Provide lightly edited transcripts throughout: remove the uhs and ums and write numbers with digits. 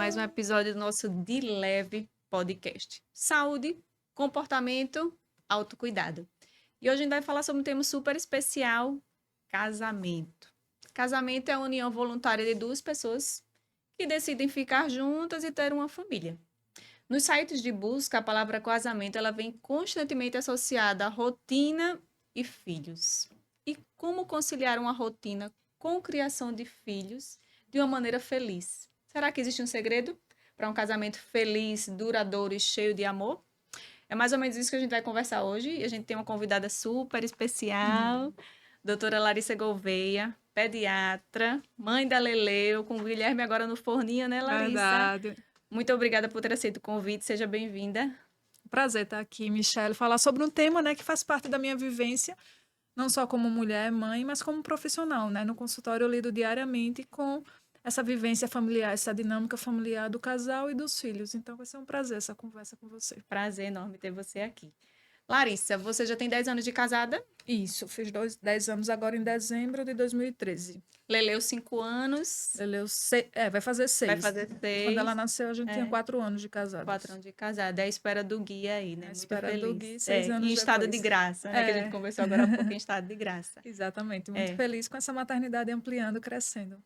mais um episódio do nosso De Leve podcast. Saúde, comportamento, autocuidado. E hoje a gente vai falar sobre um tema super especial, casamento. Casamento é a união voluntária de duas pessoas que decidem ficar juntas e ter uma família. Nos sites de busca, a palavra casamento ela vem constantemente associada à rotina e filhos. E como conciliar uma rotina com criação de filhos de uma maneira feliz? Será que existe um segredo para um casamento feliz, duradouro e cheio de amor? É mais ou menos isso que a gente vai conversar hoje. E a gente tem uma convidada super especial, doutora Larissa Gouveia, pediatra, mãe da Leleu, com o Guilherme agora no forninho, né, Larissa? Verdade. Muito obrigada por ter aceito o convite, seja bem-vinda. Prazer estar aqui, Michelle, falar sobre um tema, né, que faz parte da minha vivência, não só como mulher, mãe, mas como profissional, né? No consultório eu lido diariamente com essa vivência familiar, essa dinâmica familiar do casal e dos filhos. Então vai ser um prazer essa conversa com você. Prazer enorme ter você aqui. Larissa, você já tem 10 anos de casada? Isso, fiz 10 anos agora em dezembro de 2013. Leleu, 5 anos. Leleu, vai fazer 6. Vai fazer 6. Quando ela nasceu, a gente tinha 4 anos de casados. 4 anos de casada. É a espera do guia aí, né? A Muito espera feliz. do Gui, 6 anos em estado depois. de graça, né? Que a gente conversou agora há pouco em estado de graça. Exatamente. Muito feliz com essa maternidade ampliando, crescendo.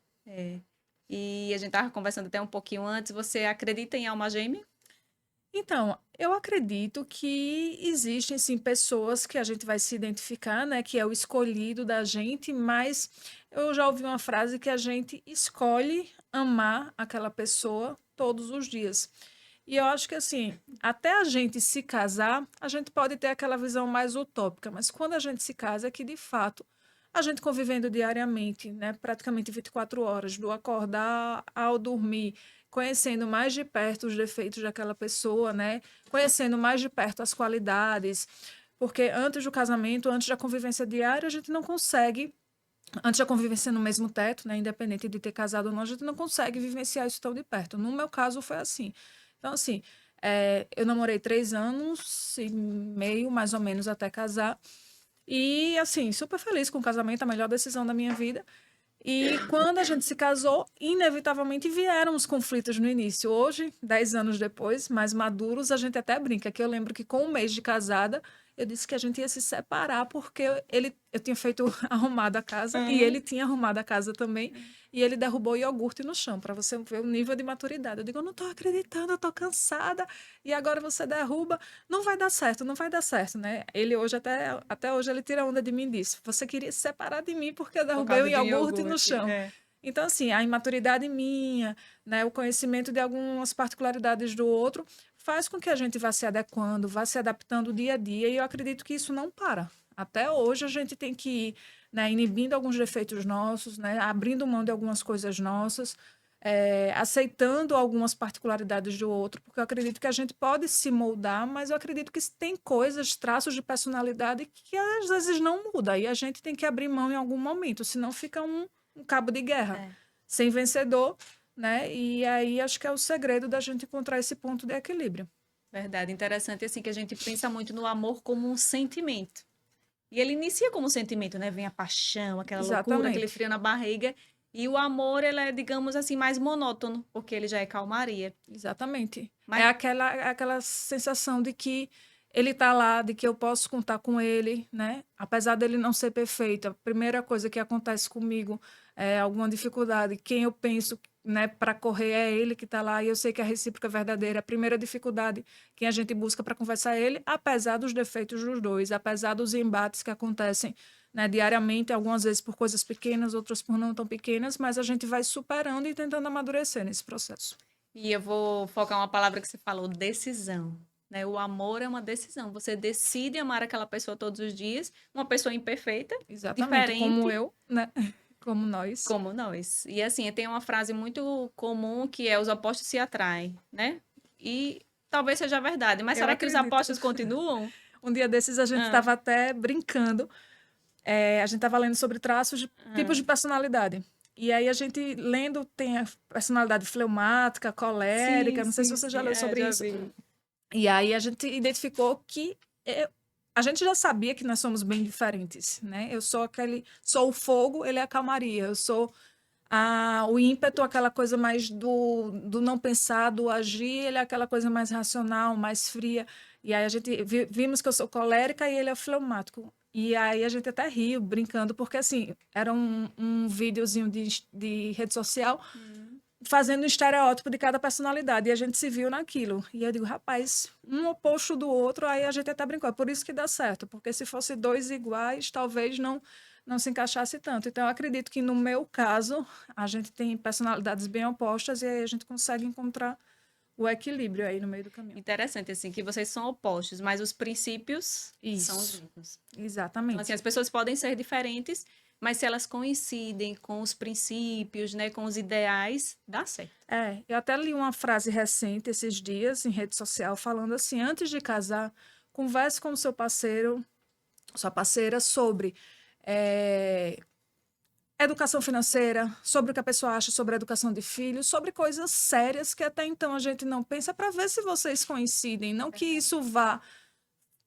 E a gente estava conversando até um pouquinho antes. Você acredita em alma gêmea? Então, eu acredito que existem, sim, pessoas que a gente vai se identificar, né? Que é o escolhido da gente, mas eu já ouvi uma frase que a gente escolhe amar aquela pessoa todos os dias. E eu acho que, assim, até a gente se casar, a gente pode ter aquela visão mais utópica, mas quando a gente se casa é que, de fato, a gente convivendo diariamente, né? Praticamente 24 horas, do acordar ao dormir, conhecendo mais de perto os defeitos daquela pessoa, né? Conhecendo mais de perto as qualidades, porque antes do casamento, antes da convivência diária, a gente não consegue, antes da convivência no mesmo teto, né? Independente de ter casado ou não, a gente não consegue vivenciar isso tão de perto. No meu caso, foi assim. Então, assim, eu namorei 3 anos e meio, mais ou menos, até casar. E, assim, super feliz com o casamento, a melhor decisão da minha vida. E quando a gente se casou, inevitavelmente vieram os conflitos no início. Hoje, 10 anos depois, mais maduros, a gente até brinca, que eu lembro que com um mês de casada, eu disse que a gente ia se separar, porque eu tinha feito arrumado a casa, e ele tinha arrumado a casa também, e ele derrubou iogurte no chão, para você ver o nível de maturidade. Eu digo, eu não estou acreditando, eu estou cansada, e agora você derruba, não vai dar certo, não vai dar certo, né? Ele hoje, até hoje, ele tira onda de mim disso. Você queria se separar de mim porque eu derrubei o iogurte no chão. Então, assim, a imaturidade minha, né, o conhecimento de algumas particularidades do outro, faz com que a gente vá se adequando, vá se adaptando dia a dia, e eu acredito que isso não para. Até hoje a gente tem que ir, né, inibindo alguns defeitos nossos, né, abrindo mão de algumas coisas nossas, aceitando algumas particularidades do outro, porque eu acredito que a gente pode se moldar, mas eu acredito que tem coisas, traços de personalidade que às vezes não muda, e a gente tem que abrir mão em algum momento, senão fica um cabo de guerra, sem vencedor, né? E aí acho que é o segredo da gente encontrar esse ponto de equilíbrio. Verdade, interessante assim que a gente pensa muito no amor como um sentimento. E ele inicia como um sentimento, né? Vem a paixão, aquela loucura, aquele Exatamente. frio na barriga. E o amor, ele é, digamos assim, mais monótono, porque ele já é calmaria. Exatamente. Mas É aquela sensação de que ele está lá, de que eu posso contar com ele, né? Apesar dele não ser perfeito, a primeira coisa que acontece comigo é alguma dificuldade. Quem eu penso, né, para correr é ele que está lá, e eu sei que a recíproca é verdadeira. A primeira dificuldade que a gente busca para conversar é ele, apesar dos defeitos dos dois, apesar dos embates que acontecem, né, diariamente, algumas vezes por coisas pequenas, outras por não tão pequenas, mas a gente vai superando e tentando amadurecer nesse processo. e eu vou focar uma palavra que você falou, decisão. Né? O amor é uma decisão. Você decide amar aquela pessoa todos os dias, uma pessoa imperfeita, Exatamente, como diferente, eu, né? Como nós. como nós. E assim, tem uma frase muito comum que é os opostos se atraem, né? E talvez seja verdade, mas Eu será que os acredito. opostos continuam? Um dia desses a gente Ah, estava até brincando, a gente estava lendo sobre traços de tipos de personalidade. E aí a gente lendo tem a personalidade fleumática, colérica, sim, não sei se sim, você já sim. leu É, sobre já isso. vi. E aí a gente identificou que a gente já sabia que nós somos bem diferentes, né? Eu sou sou o fogo, ele é a calmaria. Eu sou O ímpeto, aquela coisa mais do não pensar, do agir, ele é aquela coisa mais racional, mais fria. E aí a gente vimos que eu sou colérica e ele é fleumático. E aí a gente até riu, brincando, porque assim, era um videozinho de rede social fazendo um estereótipo de cada personalidade, e a gente se viu naquilo. E eu digo, rapaz, um oposto do outro, aí a gente até brincou. É por isso que dá certo, porque se fosse dois iguais, talvez não se encaixasse tanto. Então, eu acredito que no meu caso, a gente tem personalidades bem opostas e aí a gente consegue encontrar o equilíbrio aí no meio do caminho. Interessante, assim, que vocês são opostos, mas os princípios são os Isso, mesmos. exatamente. Então, assim, as pessoas podem ser diferentes, mas se elas coincidem com os princípios, né, com os ideais, dá certo. Eu até li uma frase recente esses dias em rede social falando assim, antes de casar, converse com o seu parceiro, sua parceira sobre educação financeira, sobre o que a pessoa acha sobre a educação de filhos, sobre coisas sérias que até então a gente não pensa, para ver se vocês coincidem, não que isso vá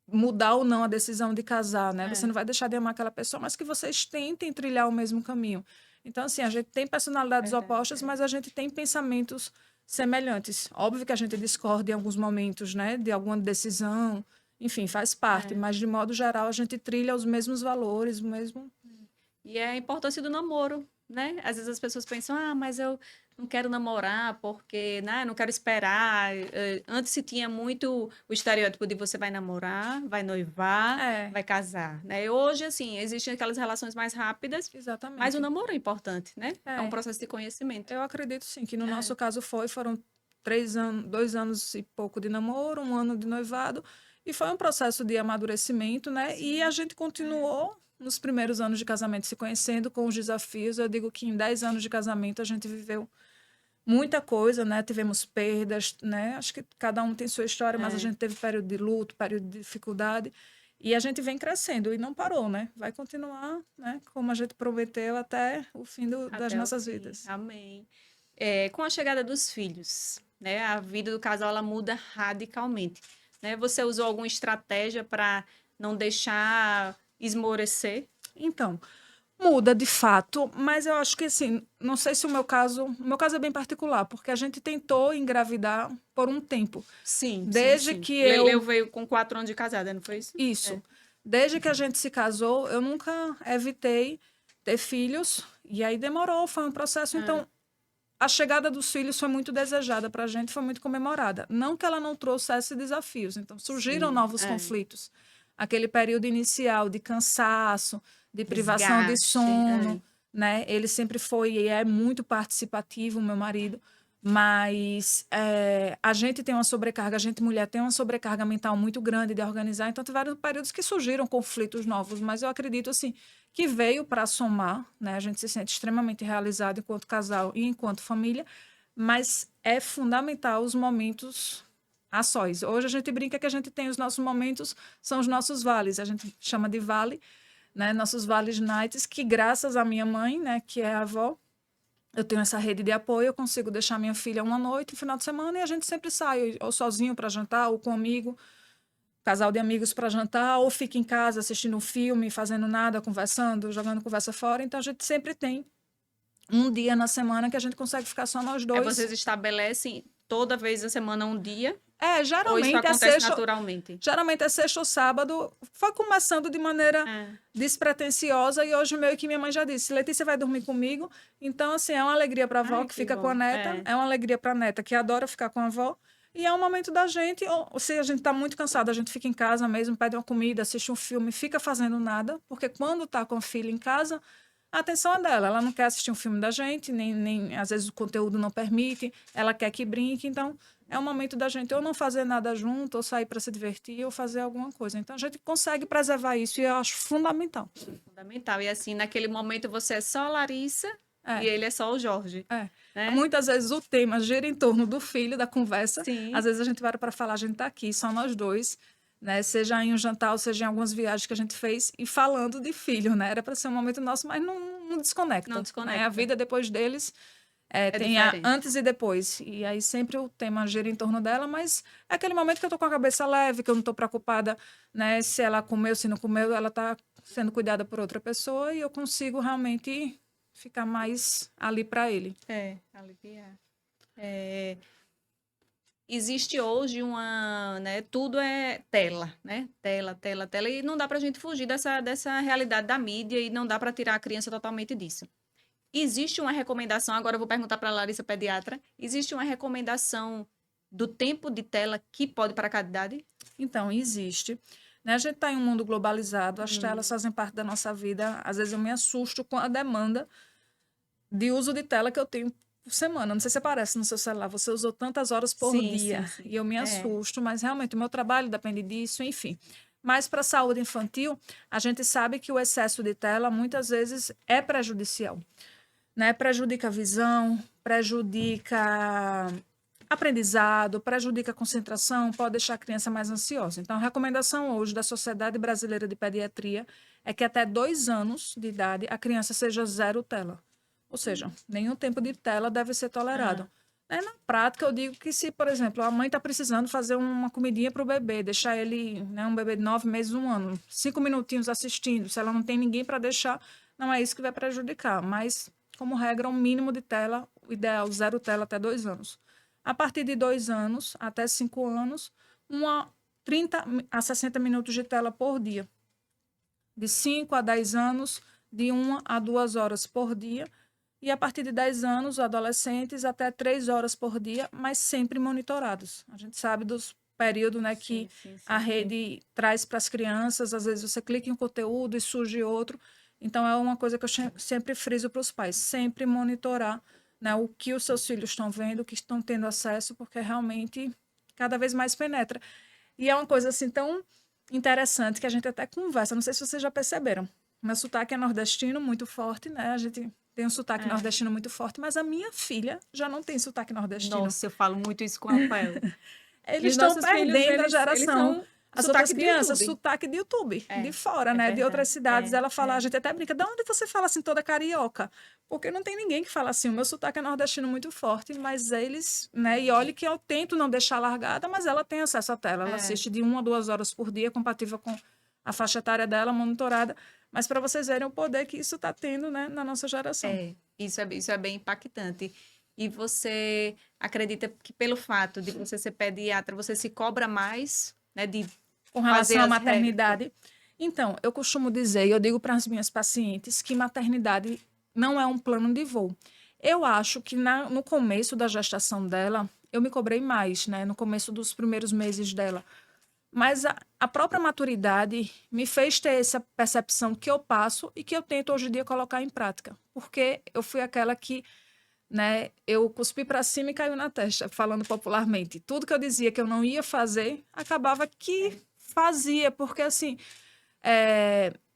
mudar ou não a decisão de casar, né? Você não vai deixar de amar aquela pessoa, mas que vocês tentem trilhar o mesmo caminho. Então, assim, a gente tem personalidades opostas, mas a gente tem pensamentos semelhantes. Óbvio que a gente discorda em alguns momentos, né? De alguma decisão, enfim, faz parte, mas de modo geral a gente trilha os mesmos valores, o mesmo. E é a importância do namoro, né? Às vezes as pessoas pensam, mas eu não quero namorar porque, né, não quero esperar. Antes se tinha muito o estereótipo de você vai namorar, vai noivar, vai casar, né? Hoje, assim, existem aquelas relações mais rápidas, Exatamente. mas o namoro é importante, né? É um processo de conhecimento. Eu acredito sim, que no nosso caso foram 3 anos, 2 anos e pouco de namoro, 1 ano de noivado, e foi um processo de amadurecimento, né? E a gente continuou nos primeiros anos de casamento se conhecendo com os desafios. Eu digo que em 10 anos de casamento a gente viveu muita coisa, né? Tivemos perdas, né? Acho que cada um tem sua história, mas a gente teve período de luto, período de dificuldade, e a gente vem crescendo e não parou, né? Vai continuar, né? Como a gente prometeu até o fim das nossas vidas. Amém. Com a chegada dos filhos, né? A vida do casal ela muda radicalmente, né? Você usou alguma estratégia para não deixar esmorecer? Então, muda de fato, mas eu acho que assim, não sei se o meu caso é bem particular, porque a gente tentou engravidar por um tempo. Sim, Desde sim. que Leu veio com 4 anos de casada, não foi isso? Isso. Desde que a gente se casou, eu nunca evitei ter filhos, e aí demorou, foi um processo. Então, a chegada dos filhos foi muito desejada para a gente, foi muito comemorada. Não que ela não trouxesse desafios, então surgiram novos conflitos. Aquele período inicial de cansaço, de privação de sono, né? Ele sempre foi e é muito participativo, meu marido, mas a gente tem uma sobrecarga, a gente mulher tem uma sobrecarga mental muito grande de organizar, então tiveram períodos que surgiram conflitos novos, mas eu acredito assim que veio para somar, né? A gente se sente extremamente realizado enquanto casal e enquanto família, mas é fundamental os momentos a sós. Hoje a gente brinca que a gente tem os nossos momentos, são os nossos vales, a gente chama de vale, né? Nossos vales nights, que graças à minha mãe, né, que é a avó, eu tenho essa rede de apoio, eu consigo deixar minha filha uma noite, um final de semana, e a gente sempre sai, ou sozinho para jantar, ou com um amigo, casal de amigos para jantar, ou fica em casa assistindo um filme, fazendo nada, conversando, jogando conversa fora. Então a gente sempre tem um dia na semana que a gente consegue ficar só nós dois. Vocês estabelecem toda vez na semana um dia? Geralmente ou isso acontece naturalmente? Geralmente é sexta ou sábado. Foi começando de maneira despretensiosa e hoje meio que minha mãe já disse, Letícia vai dormir comigo. Então, assim, é uma alegria para a avó que fica com a neta, é uma alegria para a neta que adora ficar com a avó. E é um momento da gente, ou se a gente está muito cansado, a gente fica em casa mesmo, pede uma comida, assiste um filme, fica fazendo nada, porque quando está com a filha em casa, a atenção é dela. Ela não quer assistir um filme da gente, nem às vezes o conteúdo não permite, ela quer que brinque, então é um momento da gente ou não fazer nada junto, ou sair para se divertir, ou fazer alguma coisa. Então a gente consegue preservar isso e eu acho fundamental. Fundamental. E assim, naquele momento você é só a Larissa e ele é só o Jorge. Né? Muitas vezes o tema gira em torno do filho, da conversa. Sim. Às vezes a gente vai para falar, a gente está aqui, só nós dois, né? Seja em um jantar, ou seja em algumas viagens que a gente fez, e falando de filho, né? Era para ser um momento nosso, mas não desconecta. Não desconecta. Né? A vida depois deles tem antes e depois. E aí sempre o tema gira em torno dela, mas é aquele momento que eu estou com a cabeça leve, que eu não estou preocupada, né? Se ela comeu, se não comeu, ela está sendo cuidada por outra pessoa, e eu consigo realmente ficar mais ali para ele. Aliviar. Existe hoje uma, né, tudo é tela, né? Tela, tela, tela, e não dá pra gente fugir dessa realidade da mídia e não dá para tirar a criança totalmente disso. Existe uma recomendação, agora eu vou perguntar para a Larissa, pediatra, existe uma recomendação do tempo de tela que pode para cada idade? Então, existe. Né? A gente está em um mundo globalizado, as telas fazem parte da nossa vida. Às vezes eu me assusto com a demanda de uso de tela que eu tenho por semana. Não sei se aparece no seu celular, você usou tantas horas por Sim, dia. sim, sim. E eu me assusto, mas realmente o meu trabalho depende disso, enfim. Mas para a saúde infantil, a gente sabe que o excesso de tela muitas vezes é prejudicial. Né? Prejudica a visão, prejudica aprendizado, prejudica a concentração, pode deixar a criança mais ansiosa. Então, a recomendação hoje da Sociedade Brasileira de Pediatria é que até 2 anos de idade a criança seja 0 tela. Ou seja, nenhum tempo de tela deve ser tolerado. Na prática, eu digo que se, por exemplo, a mãe está precisando fazer uma comidinha para o bebê, deixar ele, né, um bebê de 9 meses, 1 ano, 5 minutinhos assistindo, se ela não tem ninguém para deixar, não é isso que vai prejudicar. Mas, como regra, um mínimo de tela, o ideal, 0 tela até 2 anos. A partir de 2 anos até 5 anos, 30 a 60 minutos de tela por dia. De 5 a 10 anos, de 1 a 2 horas por dia. E a partir de 10 anos, adolescentes, até 3 horas por dia, mas sempre monitorados. A gente sabe dos períodos, né, que a rede traz para as crianças. Às vezes você clica em um conteúdo e surge outro. Então, é uma coisa que eu sempre friso para os pais. Sempre monitorar, né, o que os seus filhos estão vendo, o que estão tendo acesso, porque realmente cada vez mais penetra. E é uma coisa assim tão interessante que a gente até conversa. Não sei se vocês já perceberam. Meu sotaque é nordestino, muito forte, né? A gente tem um sotaque nordestino muito forte, mas a minha filha já não tem sotaque nordestino. Nossa, eu falo muito isso com o Rafael. Eles estão perdendo a geração. As outras crianças, YouTube. sotaque de YouTube, de fora, né? De outras cidades. Ela fala, a gente até brinca, de onde você fala assim toda carioca? Porque não tem ninguém que fala assim. O meu sotaque é nordestino muito forte, mas eles, né? E olha que eu tento não deixar largada, mas ela tem acesso à tela. Ela assiste de 1 a 2 horas por dia, compatível com a faixa etária dela, monitorada. Mas para vocês verem o poder que isso está tendo, né, na nossa geração. Isso é bem impactante. E você acredita que pelo fato de você ser pediatra, você se cobra mais, né, com relação à maternidade? Então, eu costumo dizer, e eu digo para as minhas pacientes, que maternidade não é um plano de voo. Eu acho que no começo da gestação dela, eu me cobrei mais, né, no começo dos primeiros meses dela. Mas a própria maturidade me fez ter essa percepção que eu passo e que eu tento hoje em dia colocar em prática. Porque eu fui aquela que, né, eu cuspi para cima e caiu na testa, falando popularmente. Tudo que eu dizia que eu não ia fazer, acabava que fazia, porque assim,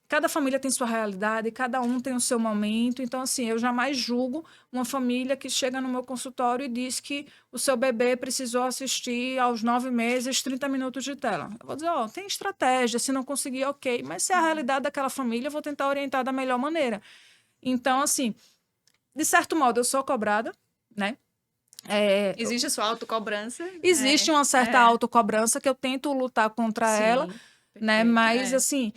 cada família tem sua realidade, cada um tem o seu momento. Então, assim, eu jamais julgo uma família que chega no meu consultório e diz que o seu bebê precisou assistir aos 9 meses 30 minutos de tela. Eu vou dizer, tem estratégia, se não conseguir, ok. Mas se é a realidade daquela família, eu vou tentar orientar da melhor maneira. Então, assim, de certo modo, eu sou cobrada, né? Existe a sua autocobrança? Existe uma certa autocobrança que eu tento lutar contra ela, né? Mas, assim,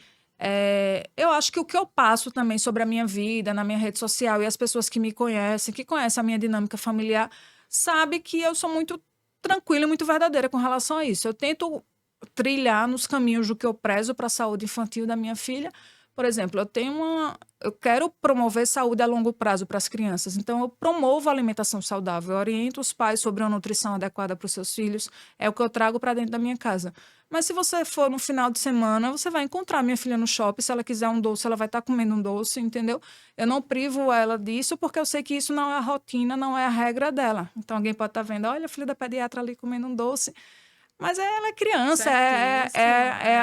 eu acho que o que eu passo também sobre a minha vida, na minha rede social, e as pessoas que me conhecem, que conhecem a minha dinâmica familiar, sabe que eu sou muito tranquila e muito verdadeira com relação a isso. Eu tento trilhar nos caminhos do que eu prezo para a saúde infantil da minha filha. Por exemplo, eu quero promover saúde a longo prazo para as crianças, então eu promovo a alimentação saudável, eu oriento os pais sobre uma nutrição adequada para os seus filhos, é o que eu trago para dentro da minha casa. Mas se você for no final de semana, você vai encontrar minha filha no shopping, se ela quiser um doce, ela vai estar comendo um doce, entendeu? Eu não privo ela disso, porque eu sei que isso não é a rotina, não é a regra dela. Então alguém pode estar vendo, olha a filha da pediatra ali comendo um doce. Mas ela é criança,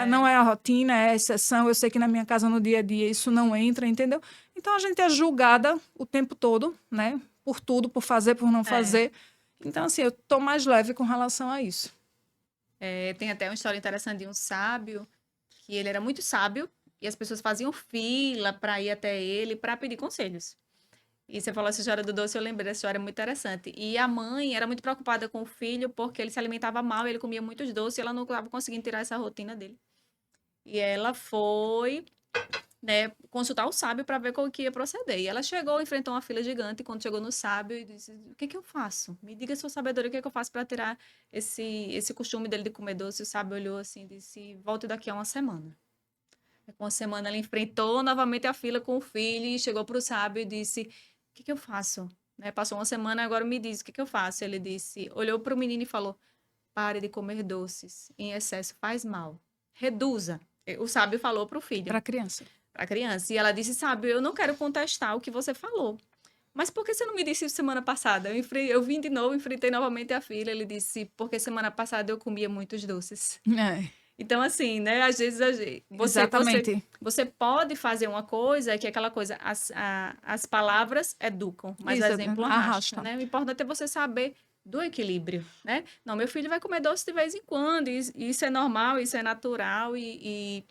não é a rotina, é a exceção. Eu sei que na minha casa, no dia a dia, isso não entra, entendeu? Então, a gente é julgada o tempo todo, né? Por tudo, por fazer, por não fazer. Então, assim, eu tô mais leve com relação a isso. Tem até uma história interessante de um sábio, que ele era muito sábio, e as pessoas faziam fila para ir até ele para pedir conselhos. E você falou essa história do doce, eu lembrei dessa história muito interessante. E a mãe era muito preocupada com o filho, porque ele se alimentava mal, ele comia muitos doces, e ela não estava conseguindo tirar essa rotina dele. E ela foi, né, consultar o sábio para ver como que ia proceder. E ela chegou, enfrentou uma fila gigante, e quando chegou no sábio, e disse, o que eu faço? Me diga sua sabedoria, o que eu faço para tirar esse costume dele de comer doce? O sábio olhou assim e disse, volte daqui a uma semana. Com uma semana ela enfrentou novamente a fila com o filho e chegou para o sábio e disse, o que eu faço? Né? Passou uma semana, agora me diz, o que eu faço? Ele disse, olhou para o menino e falou, pare de comer doces, em excesso faz mal. Reduza. O sábio falou para o filho, Para criança. para a criança. E ela disse, sábio, eu não quero contestar o que você falou. Mas por que você não me disse isso semana passada? Eu vim de novo, enfrentei novamente a filha. Ele disse, porque semana passada eu comia muitos doces. É, Então, assim, né? Às vezes exatamente. você pode fazer uma coisa que é aquela coisa, as palavras educam, mas o Isso, exemplo arrasta, arrasta. né? O importante é você saber do equilíbrio, né? Não, meu filho vai comer doce de vez em quando, e isso é normal, isso é natural, e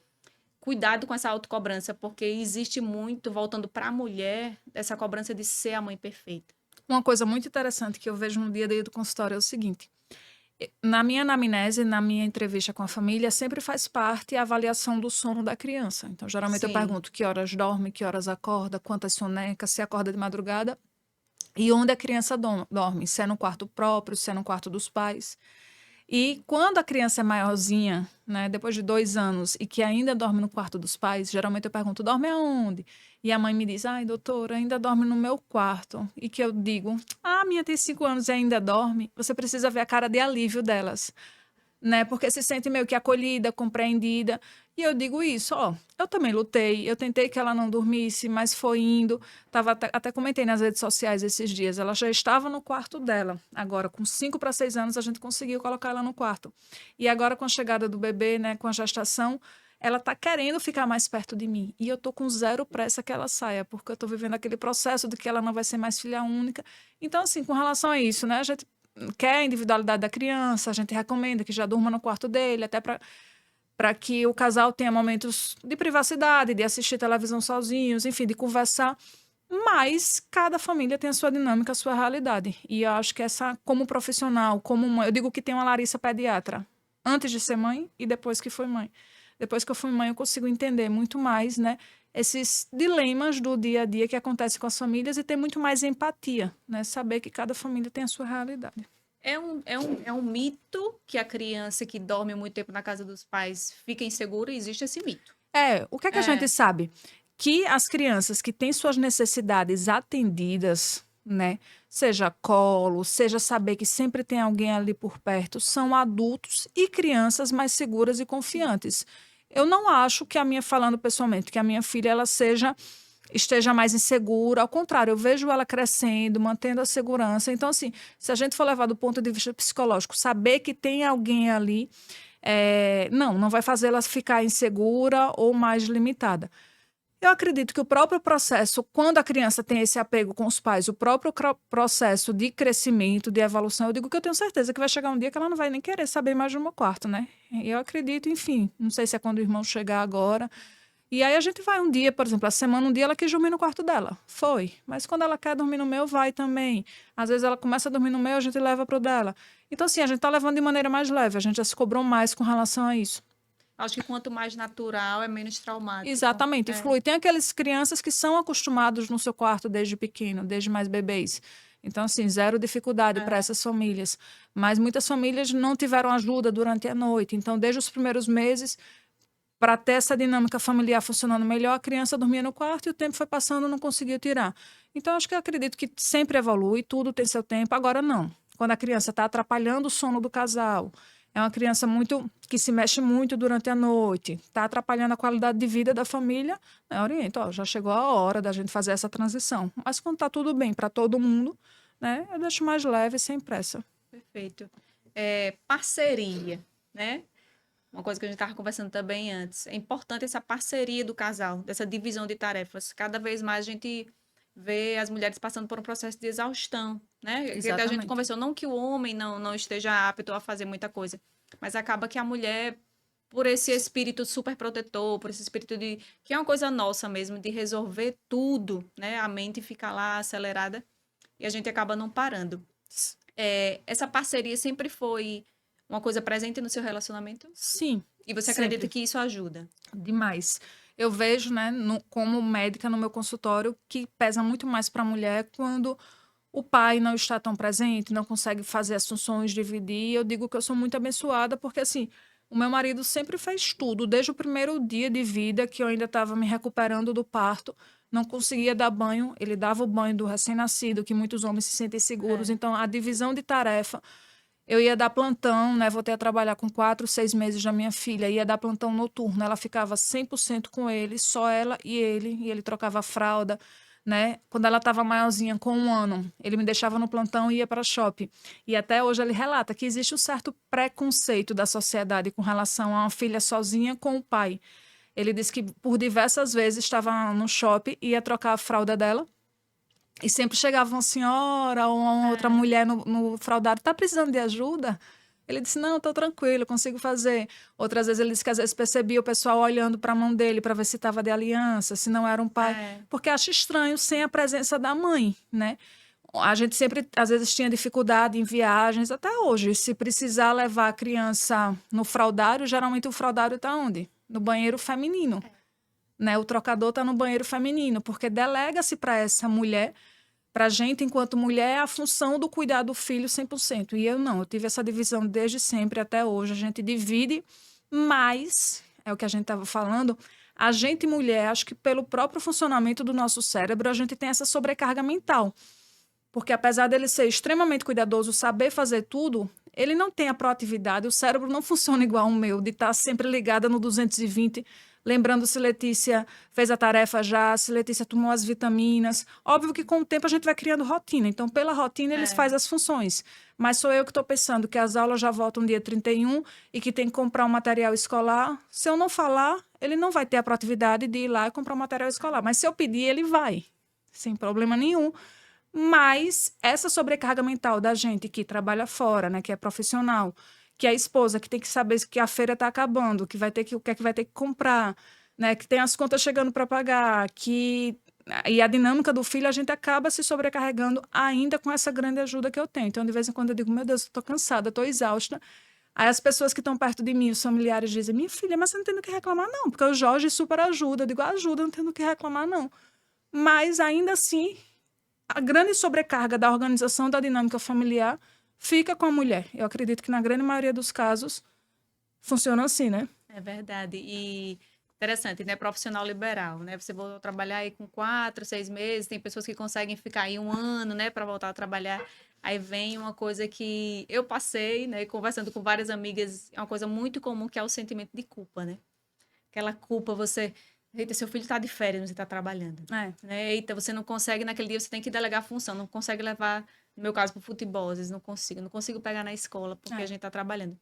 cuidado com essa autocobrança, porque existe muito, voltando para a mulher, essa cobrança de ser a mãe perfeita. Uma coisa muito interessante que eu vejo no dia a dia do consultório é o seguinte: na minha anamnese, na minha entrevista com a família, sempre faz parte a avaliação do sono da criança. Então, geralmente eu Sim, pergunto que horas dorme, que horas acorda, quantas sonecas, se acorda de madrugada e onde a criança dorme, se é no quarto próprio, se é no quarto dos pais. E quando a criança é maiorzinha, né, depois de 2 anos, e que ainda dorme no quarto dos pais, geralmente eu pergunto, dorme aonde? E a mãe me diz, ai, doutora, ainda dorme no meu quarto. E que eu digo, ah, minha tem 5 anos e ainda dorme. Você precisa ver a cara de alívio delas, né? Porque se sente meio que acolhida, compreendida. E eu digo isso, ó, eu também lutei, eu tentei que ela não dormisse, mas foi indo. Até comentei nas redes sociais esses dias, ela já estava no quarto dela. Agora, com 5 para 6 anos, a gente conseguiu colocar ela no quarto. E agora, com a chegada do bebê, né, com a gestação, ela tá querendo ficar mais perto de mim. E eu tô com zero pressa que ela saia, porque eu tô vivendo aquele processo de que ela não vai ser mais filha única. Então, assim, com relação a isso, né, a gente quer a individualidade da criança, a gente recomenda que já durma no quarto dele, até para que o casal tenha momentos de privacidade, de assistir televisão sozinhos, enfim, de conversar. Mas cada família tem a sua dinâmica, a sua realidade. E eu acho que essa, como profissional, como mãe, eu digo que tem uma Larissa pediatra, antes de ser mãe e depois que foi mãe. Depois que eu fui mãe, eu consigo entender muito mais, né, esses dilemas do dia a dia que acontecem com as famílias e ter muito mais empatia, né, saber que cada família tem a sua realidade. É um mito que a criança que dorme muito tempo na casa dos pais fica insegura, existe esse mito. O que é que a gente É, sabe? Que as crianças que têm suas necessidades atendidas, né? Seja colo, seja saber que sempre tem alguém ali por perto, são adultos e crianças mais seguras e sim. confiantes. Eu não acho que falando pessoalmente, que a minha filha esteja mais insegura. Ao contrário, eu vejo ela crescendo, mantendo a segurança. Então, assim, se a gente for levar do ponto de vista psicológico, saber que tem alguém ali, não vai fazer ela ficar insegura ou mais limitada. Eu acredito que o próprio processo, quando a criança tem esse apego com os pais, o próprio processo de crescimento, de evolução, eu digo que eu tenho certeza que vai chegar um dia que ela não vai nem querer saber mais do meu quarto, né? Eu acredito, enfim, não sei se é quando o irmão chegar agora. E aí a gente vai um dia, por exemplo, a semana, um dia ela quis dormir no quarto dela. Foi. Mas quando ela quer dormir no meu, vai também. Às vezes ela começa a dormir no meu, a gente leva pro dela. Então, assim, a gente tá levando de maneira mais leve. A gente já se cobrou mais com relação a isso. Acho que quanto mais natural, é menos traumático. Exatamente, É, flui. Tem aquelas crianças que são acostumados no seu quarto desde pequeno, desde mais bebês. Então, assim, zero dificuldade para é. essas famílias. Mas muitas famílias não tiveram ajuda durante a noite. Então, desde os primeiros meses, para ter essa dinâmica familiar funcionando melhor, a criança dormia no quarto e o tempo foi passando, não conseguia tirar. Então, acho que eu acredito que sempre evolui, tudo tem seu tempo. Agora, não. Quando a criança está atrapalhando o sono do casal, é uma criança muito que se mexe muito durante a noite, está atrapalhando a qualidade de vida da família, né, orienta, ó, já chegou a hora da gente fazer essa transição. Mas quando está tudo bem para todo mundo, né, eu deixo mais leve, sem pressa. Perfeito. Parceria, né? Uma coisa que a gente estava conversando também antes. É importante essa parceria do casal, dessa divisão de tarefas. Cada vez mais a gente vê as mulheres passando por um processo de exaustão, né? Que a gente Exatamente. conversou, não que o homem não esteja apto a fazer muita coisa, mas acaba que a mulher, por esse espírito super protetor, por esse espírito de que é uma coisa nossa mesmo, de resolver tudo, né? A mente fica lá acelerada e a gente acaba não parando. Essa parceria sempre foi uma coisa presente no seu relacionamento? Sim, E você acredita sempre. que isso ajuda? Demais. eu vejo, né, como médica no meu consultório, que pesa muito mais para a mulher quando o pai não está tão presente, não consegue fazer as funções, dividir. Eu digo que eu sou muito abençoada, porque assim, o meu marido sempre fez tudo, desde o primeiro dia de vida, que eu ainda estava me recuperando do parto, não conseguia dar banho, ele dava o banho do recém-nascido, que muitos homens se sentem seguros. É. Então, a divisão de tarefa, eu ia dar plantão, né? Voltei a trabalhar com 4, 6 meses da minha filha, ia dar plantão noturno. Ela ficava 100% com ele, só ela e ele trocava a fralda, né? Quando ela estava maiorzinha, com 1 ano, ele me deixava no plantão e ia para shopping. E até hoje ele relata que existe um certo preconceito da sociedade com relação a uma filha sozinha com o pai. Ele disse que por diversas vezes estava no shopping e ia trocar a fralda dela. E sempre chegava uma senhora ou uma outra É. mulher no fraudário, tá precisando de ajuda? Ele disse, não, estou tranquilo, consigo fazer. Outras vezes ele disse que às vezes percebia o pessoal olhando para a mão dele para ver se estava de aliança, se não era um pai, É. porque acha estranho sem a presença da mãe, né? A gente sempre, às vezes, tinha dificuldade em viagens, até hoje. Se precisar levar a criança no fraudário, geralmente o fraudário está onde? No banheiro feminino, né? O trocador está no banheiro feminino, porque delega-se para essa mulher, para a gente, enquanto mulher, a função do cuidar do filho 100%. E eu não, eu tive essa divisão desde sempre até hoje. A gente divide, mas, é o que a gente estava falando, a gente, mulher, acho que pelo próprio funcionamento do nosso cérebro, a gente tem essa sobrecarga mental. Porque apesar dele ser extremamente cuidadoso, saber fazer tudo, ele não tem a proatividade, o cérebro não funciona igual o meu, de estar sempre ligada no 220, lembrando se Letícia fez a tarefa já, se Letícia tomou as vitaminas. Óbvio que com o tempo a gente vai criando rotina, então pela rotina eles É. fazem as funções. Mas sou eu que estou pensando que as aulas já voltam dia 31 e que tem que comprar um material escolar. Se eu não falar, ele não vai ter a proatividade de ir lá e comprar um material escolar. Mas se eu pedir, ele vai, sem problema nenhum. Mas essa sobrecarga mental da gente que trabalha fora, né, que é profissional, que é a esposa, que tem que saber que a feira está acabando, que vai ter que o que é que vai ter que comprar, né, que tem as contas chegando para pagar, que e a dinâmica do filho a gente acaba se sobrecarregando ainda com essa grande ajuda que eu tenho. Então, de vez em quando eu digo, meu Deus, eu tô cansada, tô exausta. Aí as pessoas que estão perto de mim, os familiares, dizem, minha filha, mas você não tem do que reclamar, não, porque o Jorge super ajuda. Eu digo, ajuda, não tenho do que reclamar, não. Mas ainda assim, a grande sobrecarga da organização da dinâmica familiar fica com a mulher. Eu acredito que na grande maioria dos casos funciona assim, né? É verdade. E interessante, né? Profissional liberal, né? Você voltou a trabalhar aí com 4, 6 meses, tem pessoas que conseguem ficar aí 1 ano, né, para voltar a trabalhar. Aí vem uma coisa que eu passei, né, conversando com várias amigas, é uma coisa muito comum que é o sentimento de culpa, né? Aquela culpa, você. Eita, seu filho está de férias, você está trabalhando. É. Né? Eita, você não consegue, naquele dia você tem que delegar a função, não consegue levar, no meu caso, para o futebol, às vezes não consigo pegar na escola porque a É. gente está trabalhando.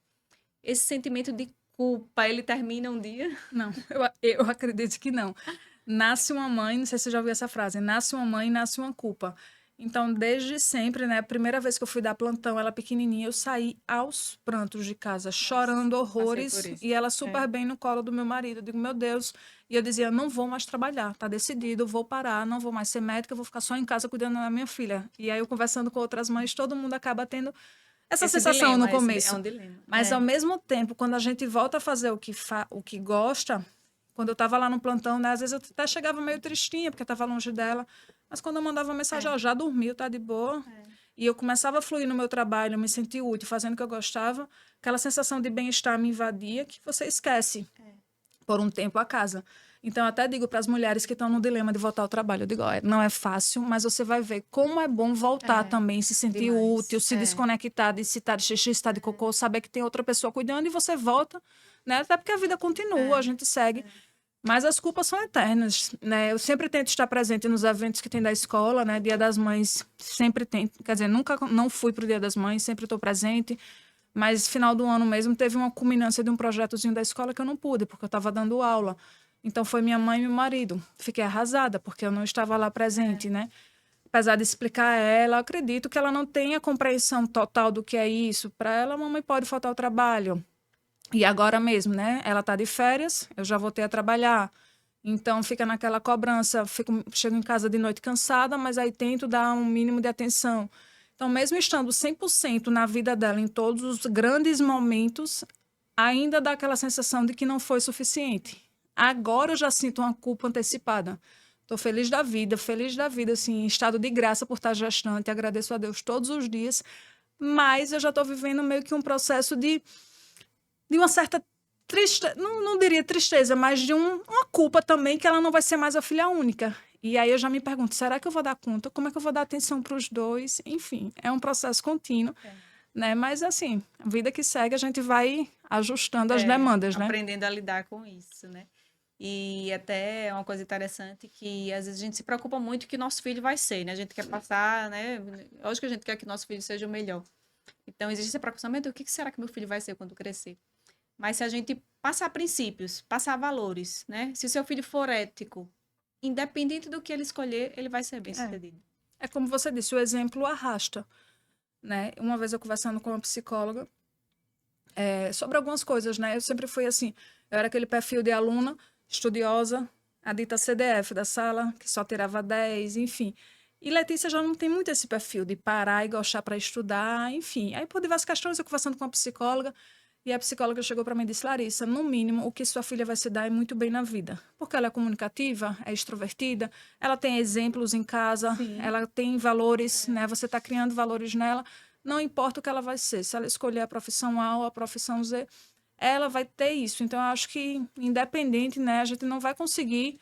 Esse sentimento de culpa, ele termina um dia. Não, eu acredito que não. Nasce uma mãe, não sei se você já ouviu essa frase, nasce uma mãe, nasce uma culpa. Então, desde sempre, né? A primeira vez que eu fui dar plantão, ela pequenininha, eu saí aos prantos de casa, chorando Passei por horrores, isso. e ela É. super bem no colo do meu marido. Eu digo, meu Deus. E eu dizia, não vou mais trabalhar, tá decidido, vou parar, não vou mais ser médica, vou ficar só em casa cuidando da minha filha. E aí, eu conversando com outras mães, todo mundo acaba tendo essa Esse sensação no dilema, é começo. um dilema. Mas, ao mesmo tempo, quando a gente volta a fazer o que gosta, quando eu estava lá no plantão, né, às vezes eu até chegava meio tristinha, porque estava longe dela. Mas quando eu mandava uma mensagem, ó, já dormiu, tá de boa. E eu começava a fluir no meu trabalho, eu me sentia útil, fazendo o que eu gostava. Aquela sensação de bem-estar me invadia, que você esquece por um tempo a casa. Então, eu até digo para as mulheres que estão no dilema de voltar ao trabalho, eu digo, ó, não é fácil, mas você vai ver como é bom voltar também, se sentir Demais. útil, se desconectar de se tá de xixi, se tá de cocô, saber que tem outra pessoa cuidando e você volta, né? Até porque a vida continua, a gente segue. Mas as culpas são eternas, né? Eu sempre tento estar presente nos eventos que tem da escola, né? Dia das Mães, sempre tento. Quer dizer, nunca não fui pro Dia das Mães, sempre estou presente. Mas final do ano mesmo teve uma culminância de um projetozinho da escola que eu não pude, porque eu estava dando aula. Então foi minha mãe e meu marido. Fiquei arrasada, porque eu não estava lá presente, né? Apesar de explicar a ela, eu acredito que ela não tenha compreensão total do que é isso. Para ela, a mamãe pode faltar ao trabalho. E agora mesmo, né? Ela está de férias, eu já voltei a trabalhar. Então fica naquela cobrança, chego em casa de noite cansada, mas aí tento dar um mínimo de atenção. Então, mesmo estando 100% na vida dela, em todos os grandes momentos, ainda dá aquela sensação de que não foi suficiente. Agora eu já sinto uma culpa antecipada. Estou feliz da vida, assim, em estado de graça por estar gestante. Agradeço a Deus todos os dias. Mas eu já estou vivendo meio que um processo de uma certa tristeza, não diria tristeza, mas de uma culpa também, que ela não vai ser mais a filha única. E aí eu já me pergunto, será que eu vou dar conta? Como é que eu vou dar atenção para os dois? Enfim, é um processo contínuo, né? Mas assim, a vida que segue, a gente vai ajustando as demandas, né? Aprendendo a lidar com isso, né? E até uma coisa interessante que às vezes a gente se preocupa muito que nosso filho vai ser, né? A gente quer passar, né? Lógico que a gente quer que nosso filho seja o melhor. Então existe essa preocupação, meu Deus, o que será que meu filho vai ser quando crescer? Mas se a gente passar princípios, passar valores, né? Se o seu filho for ético, independente do que ele escolher, ele vai ser bem-sucedido. É como você disse, o exemplo arrasta, né? Uma vez eu conversando com uma psicóloga sobre algumas coisas, né? Eu sempre fui assim, eu era aquele perfil de aluna estudiosa, a dita CDF da sala, que só tirava 10, enfim. E Letícia já não tem muito esse perfil de parar e gostar para estudar, enfim. Aí, por diversas questões, eu conversando com uma psicóloga, e a psicóloga chegou para mim e disse, Larissa, no mínimo, o que sua filha vai se dar é muito bem na vida. Porque ela é comunicativa, é extrovertida, ela tem exemplos em casa, ela tem valores, né? Você está criando valores nela, não importa o que ela vai ser. Se ela escolher a profissão A ou a profissão Z, ela vai ter isso. Então, eu acho que, independente, né? A gente não vai conseguir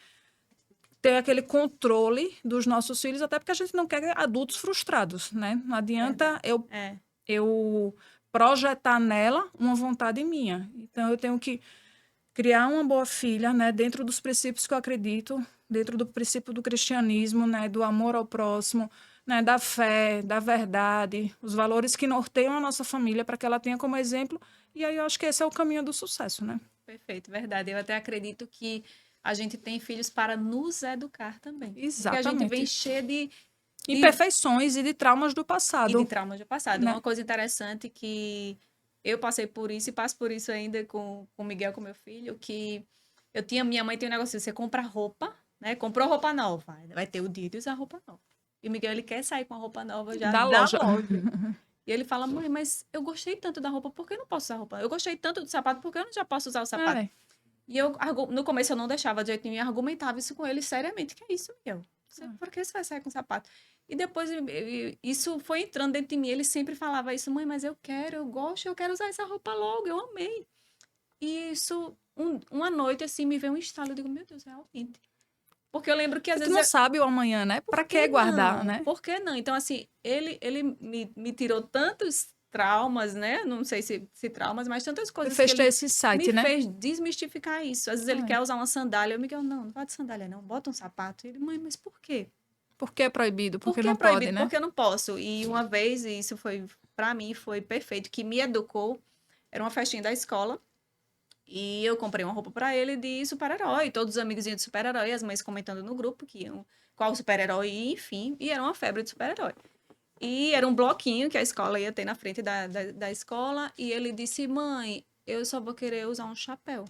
ter aquele controle dos nossos filhos, até porque a gente não quer adultos frustrados, né? Não adianta eu projetar nela uma vontade minha. Então, eu tenho que criar uma boa filha, né? Dentro dos princípios que eu acredito, dentro do princípio do cristianismo, né? Do amor ao próximo, né? Da fé, da verdade, os valores que norteiam a nossa família para que ela tenha como exemplo. E aí eu acho que esse é o caminho do sucesso, né? Perfeito, verdade. Eu até acredito que a gente tem filhos para nos educar também. Exatamente. Porque a gente vem cheia de imperfeições e de traumas do passado. E de traumas do passado. Né? Uma coisa interessante que eu passei por isso e passo por isso ainda com o Miguel, com meu filho, que minha mãe tem um negócio, você compra roupa, né? Comprou roupa nova, vai ter o dia de usar roupa nova. E o Miguel, ele quer sair com a roupa nova já da loja. E ele fala, mãe, mas eu gostei tanto da roupa, por que eu não posso usar roupa? Eu gostei tanto do sapato, por que eu não já posso usar o sapato? E no começo eu não deixava de jeito nenhum, eu argumentava isso com ele seriamente, que é isso, Miguel? Por que você vai sair com sapato? E depois isso foi entrando dentro de mim, ele sempre falava isso, mãe, mas eu gosto, eu quero usar essa roupa logo, eu amei. E isso, uma noite assim, me veio um estalo, eu digo, meu Deus, realmente. Porque eu lembro que às vezes... Tu não sabe o amanhã, né? Pra que guardar, né? Por que não? Então, assim, ele me tirou tantos traumas, né? Não sei se traumas, mas tantas coisas fez ter esse insight, né? Me fez desmistificar isso. Às vezes ele quer usar uma sandália, eu me digo, não vai de sandália não, bota um sapato. E ele, mãe, mas por quê? Por que é proibido? Porque não é proibido? Pode, né? Porque eu não posso. E uma vez, e isso foi, pra mim, foi perfeito, que me educou, era uma festinha da escola, e eu comprei uma roupa pra ele de super-herói, todos os amigos iam de super-herói, as mães comentando no grupo que iam qual super-herói, enfim, e era uma febre de super-herói. E era um bloquinho que a escola ia ter na frente da escola, e ele disse, mãe, eu só vou querer usar um chapéu.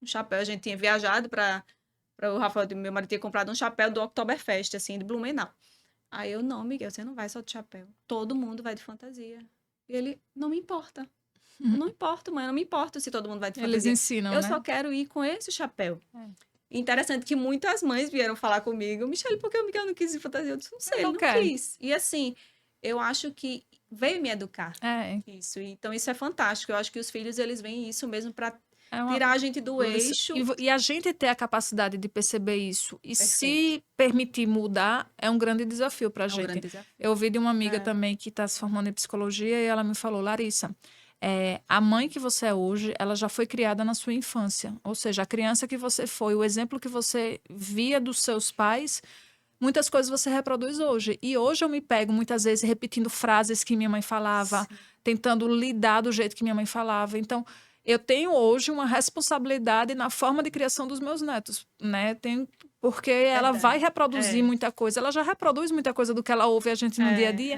Um chapéu, a gente tinha viajado para o Rafael, meu marido tinha comprado um chapéu do Oktoberfest, assim, de Blumenau. Aí eu, não, Miguel, você não vai só de chapéu. Todo mundo vai de fantasia. E ele, não me importa. Eu não importo, mãe, não me importa se todo mundo vai de fantasia. Eles ensinam, eu só quero ir com esse chapéu. Interessante que muitas mães vieram falar comigo, Michele, por que o Miguel não quis ir de fantasia? Eu disse, não sei, ele não quis. E assim, eu acho que veio me educar. Isso. Então, isso é fantástico. Eu acho que os filhos, eles veem isso mesmo para tirar a gente do eixo. E a gente ter a capacidade de perceber isso e se permitir mudar é um grande desafio para a gente. Grande desafio. Eu ouvi de uma amiga também que está se formando em psicologia e ela me falou, Larissa, a mãe que você é hoje, ela já foi criada na sua infância. Ou seja, a criança que você foi, o exemplo que você via dos seus pais, muitas coisas você reproduz hoje. E hoje eu me pego muitas vezes repetindo frases que minha mãe falava, tentando lidar do jeito que minha mãe falava. Então, eu tenho hoje uma responsabilidade na forma de criação dos meus netos, né? Porque ela vai reproduzir muita coisa. Ela já reproduz muita coisa do que ela ouve a gente no dia a dia.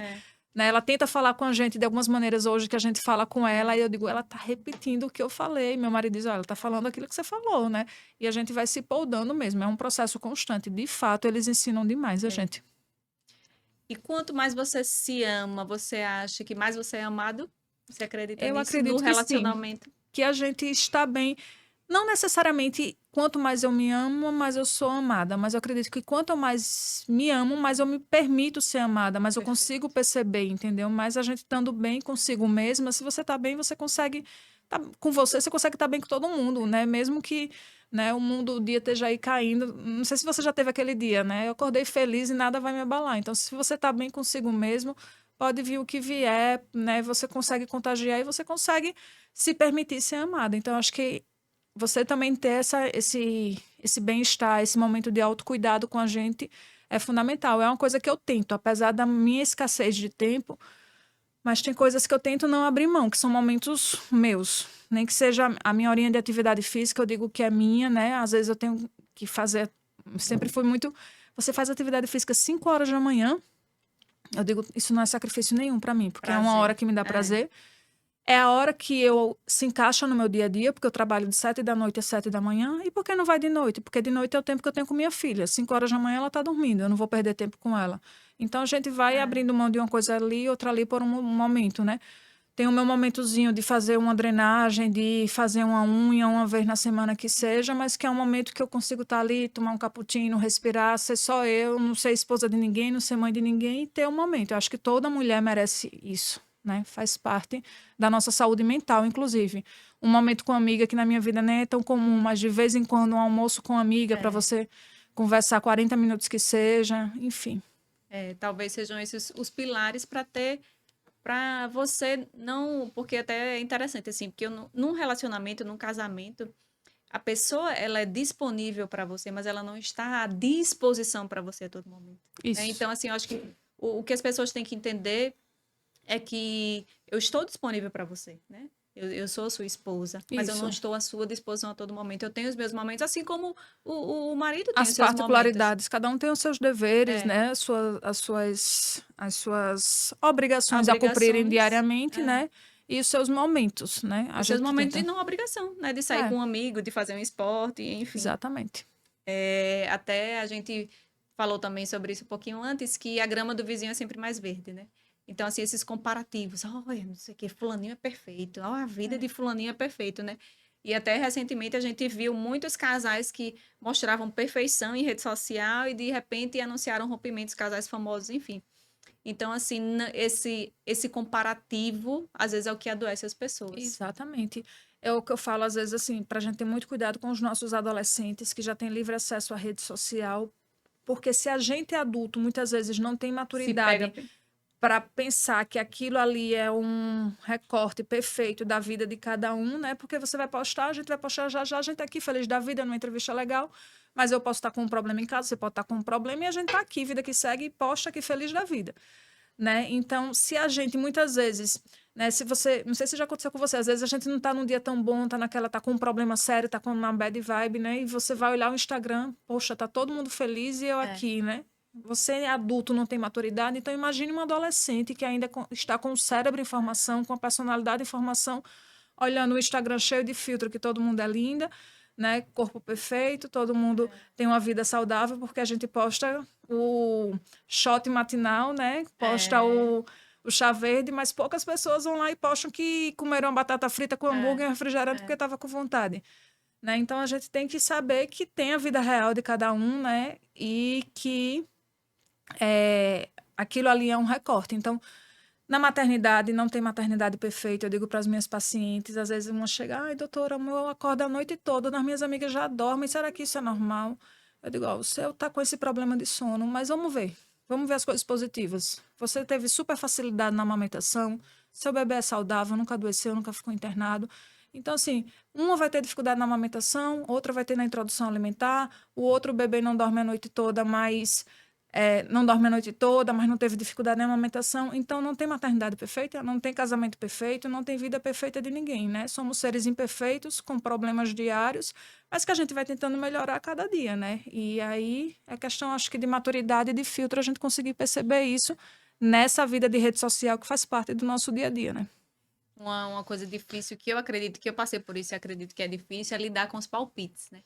Né? Ela tenta falar com a gente de algumas maneiras hoje que a gente fala com ela, e eu digo, ela tá repetindo o que eu falei. Meu marido diz, olha, ela tá falando aquilo que você falou, né? E a gente vai se poldando mesmo, é um processo constante. De fato, eles ensinam demais a gente. E quanto mais você se ama, você acha que mais você é amado? Você acredita eu nisso? Acredito no relacionamento? Que a gente está bem, Não necessariamente quanto mais eu me amo, mais eu sou amada, mas eu acredito que quanto eu mais me amo, mais eu me permito ser amada, mais eu consigo Perfeito. perceber, entendeu? Mas a gente estando bem consigo mesma, se você tá bem, você consegue tá com você, você consegue estar bem com todo mundo, né? Mesmo que, né, o mundo, o dia esteja aí caindo. Não sei se você já teve aquele dia, né? Eu acordei feliz e nada vai me abalar. Então, se você tá bem consigo mesmo, pode vir o que vier, né? Você consegue contagiar e você consegue se permitir ser amada. Então, acho que você também ter esse bem-estar, esse momento de autocuidado com a gente é fundamental. É uma coisa que eu tento, apesar da minha escassez de tempo, mas tem coisas que eu tento não abrir mão, que são momentos meus. Nem que seja a minha horinha de atividade física, eu digo que é minha, né? Às vezes eu tenho que fazer. Sempre foi muito. Você faz atividade física 5 horas da manhã. Eu digo, isso não é sacrifício nenhum para mim, porque é uma hora Prazer. que me dá É. prazer. É a hora que eu se encaixa no meu dia a dia, porque eu trabalho de 7 da noite às 7 da manhã. E por que não vai de noite? Porque de noite é o tempo que eu tenho com minha filha. 5 horas da manhã ela está dormindo, eu não vou perder tempo com ela. Então a gente vai É. abrindo mão de uma coisa ali, outra ali por um momento, né? Tem o meu momentozinho de fazer uma drenagem, de fazer uma unha uma vez na semana que seja, mas que é um momento que eu consigo estar ali, tomar um cappuccino, respirar, ser só eu, não ser esposa de ninguém, não ser mãe de ninguém e ter um momento. Eu acho que toda mulher merece isso, né? Faz parte da nossa saúde mental, inclusive. Um momento com amiga que na minha vida nem é tão comum, mas de vez em quando um almoço com amiga para É. você conversar 40 minutos que seja, enfim. É, talvez sejam esses os pilares para você não, porque até é interessante assim, porque num relacionamento, num casamento, a pessoa ela é disponível para você, mas ela não está à disposição para você a todo momento, né? Isso. Então assim, eu acho que o que as pessoas têm que entender é que eu estou disponível para você, né? Eu sou sua esposa, mas eu não Isso. estou à sua disposição a todo momento. Eu tenho os meus momentos, assim como o marido tem As os seus momentos. particularidades, cada um tem os seus deveres, É, né? As suas obrigações a cumprirem obrigações. diariamente, É. né? E os seus momentos, né? A Os seus gente momentos de tenta. não obrigação, né? De sair É, com um amigo, de fazer um esporte, enfim. exatamente. É, até a gente falou também sobre isso um pouquinho antes, que a grama do vizinho é sempre mais verde, né? Então, assim, esses comparativos, olha, não sei o que, fulaninho é perfeito, ó, a vida de fulaninho é perfeito, né? E até recentemente a gente viu muitos casais que mostravam perfeição em rede social e de repente anunciaram rompimentos, casais famosos, enfim. Então, assim, esse comparativo, às vezes, é o que adoece as pessoas. Exatamente. É o que eu falo, às vezes, assim, para a gente ter muito cuidado com os nossos adolescentes que já têm livre acesso à rede social, porque se a gente adulto muitas vezes não tem Se pega. maturidade para pensar que aquilo ali é um recorte perfeito da vida de cada um, né? Porque você vai postar, a gente vai postar já já, a gente tá aqui feliz da vida, numa entrevista legal, mas eu posso estar com um problema em casa, você pode estar com um problema e a gente tá aqui, vida que segue, e posta aqui feliz da vida, né? Então, se a gente muitas vezes, né, se você, não sei se já aconteceu com você, às vezes a gente não tá num dia tão bom, tá com um problema sério, tá com uma bad vibe, né? E você vai olhar o Instagram, poxa, tá todo mundo feliz e eu É, aqui, né? Você é adulto, não tem maturidade, então imagine um adolescente que ainda está com o cérebro em formação, com a personalidade em formação, olhando o Instagram cheio de filtro, que todo mundo é linda, né? Corpo perfeito, todo mundo tem uma vida saudável, porque a gente posta o shot matinal, né? Posta é, o chá verde, mas poucas pessoas vão lá e postam que comeram uma batata frita com hambúrguer é, e refrigerante porque é. estava com vontade. Né? Então a gente tem que saber que tem a vida real de cada um, né? E que aquilo ali é um recorte. Então, na maternidade, não tem maternidade perfeita. Eu digo para as minhas pacientes, às vezes uma chega, ai, doutora, eu acordo a noite toda, as minhas amigas já dormem, será que isso é normal? Eu digo, ó, o seu está com esse problema de sono, mas vamos ver as coisas positivas. Você teve super facilidade na amamentação, seu bebê é saudável, nunca adoeceu, nunca ficou internado. Então, assim, uma vai ter dificuldade na amamentação, outra vai ter na introdução alimentar, o outro bebê não dorme a noite toda, mas não dorme a noite toda, mas não teve dificuldade na amamentação. Então, não tem maternidade perfeita, não tem casamento perfeito, não tem vida perfeita de ninguém, né? Somos seres imperfeitos, com problemas diários, mas que a gente vai tentando melhorar a cada dia, né? E aí é questão, acho que, de maturidade e de filtro, a gente conseguir perceber isso nessa vida de rede social que faz parte do nosso dia a dia, né? Uma coisa difícil que eu acredito que eu passei por isso e acredito que é difícil é lidar com os palpites, né?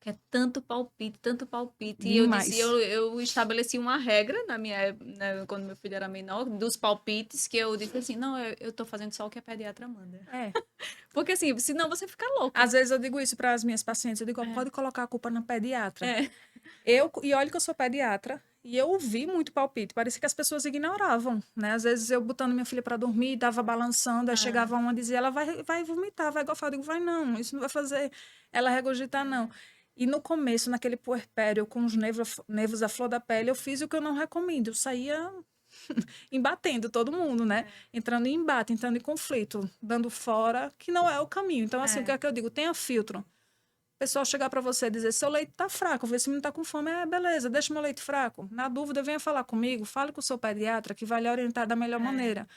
que é tanto palpite, tanto palpite. E Demais. eu estabeleci uma regra na minha, né, quando meu filho era menor, dos palpites, que eu disse assim, não, eu tô fazendo só o que a pediatra manda. É. Porque assim, senão você fica louco. Às vezes eu digo isso para as minhas pacientes, eu digo, É. pode colocar a culpa na pediatra. É. E olha que eu sou pediatra, e eu ouvi muito palpite, parecia que as pessoas ignoravam, né? Às vezes eu botando minha filha para dormir, dava balançando, aí chegava uma e dizia, ela vai vomitar, vai golfar. Eu digo, vai não, isso não vai fazer ela regurgitar, não. E no começo, naquele puerpério, com os nervos à flor da pele, eu fiz o que eu não recomendo, eu saía embatendo todo mundo, né? Entrando em embate, entrando em conflito, dando fora, que não é o caminho. Então, assim, o que é que eu digo? Tenha filtro. O pessoal chegar para você e dizer, seu leite tá fraco, vê se o menino tá com fome, beleza, deixa meu leite fraco. Na dúvida, venha falar comigo, fale com o seu pediatra, que vai lhe orientar da melhor maneira.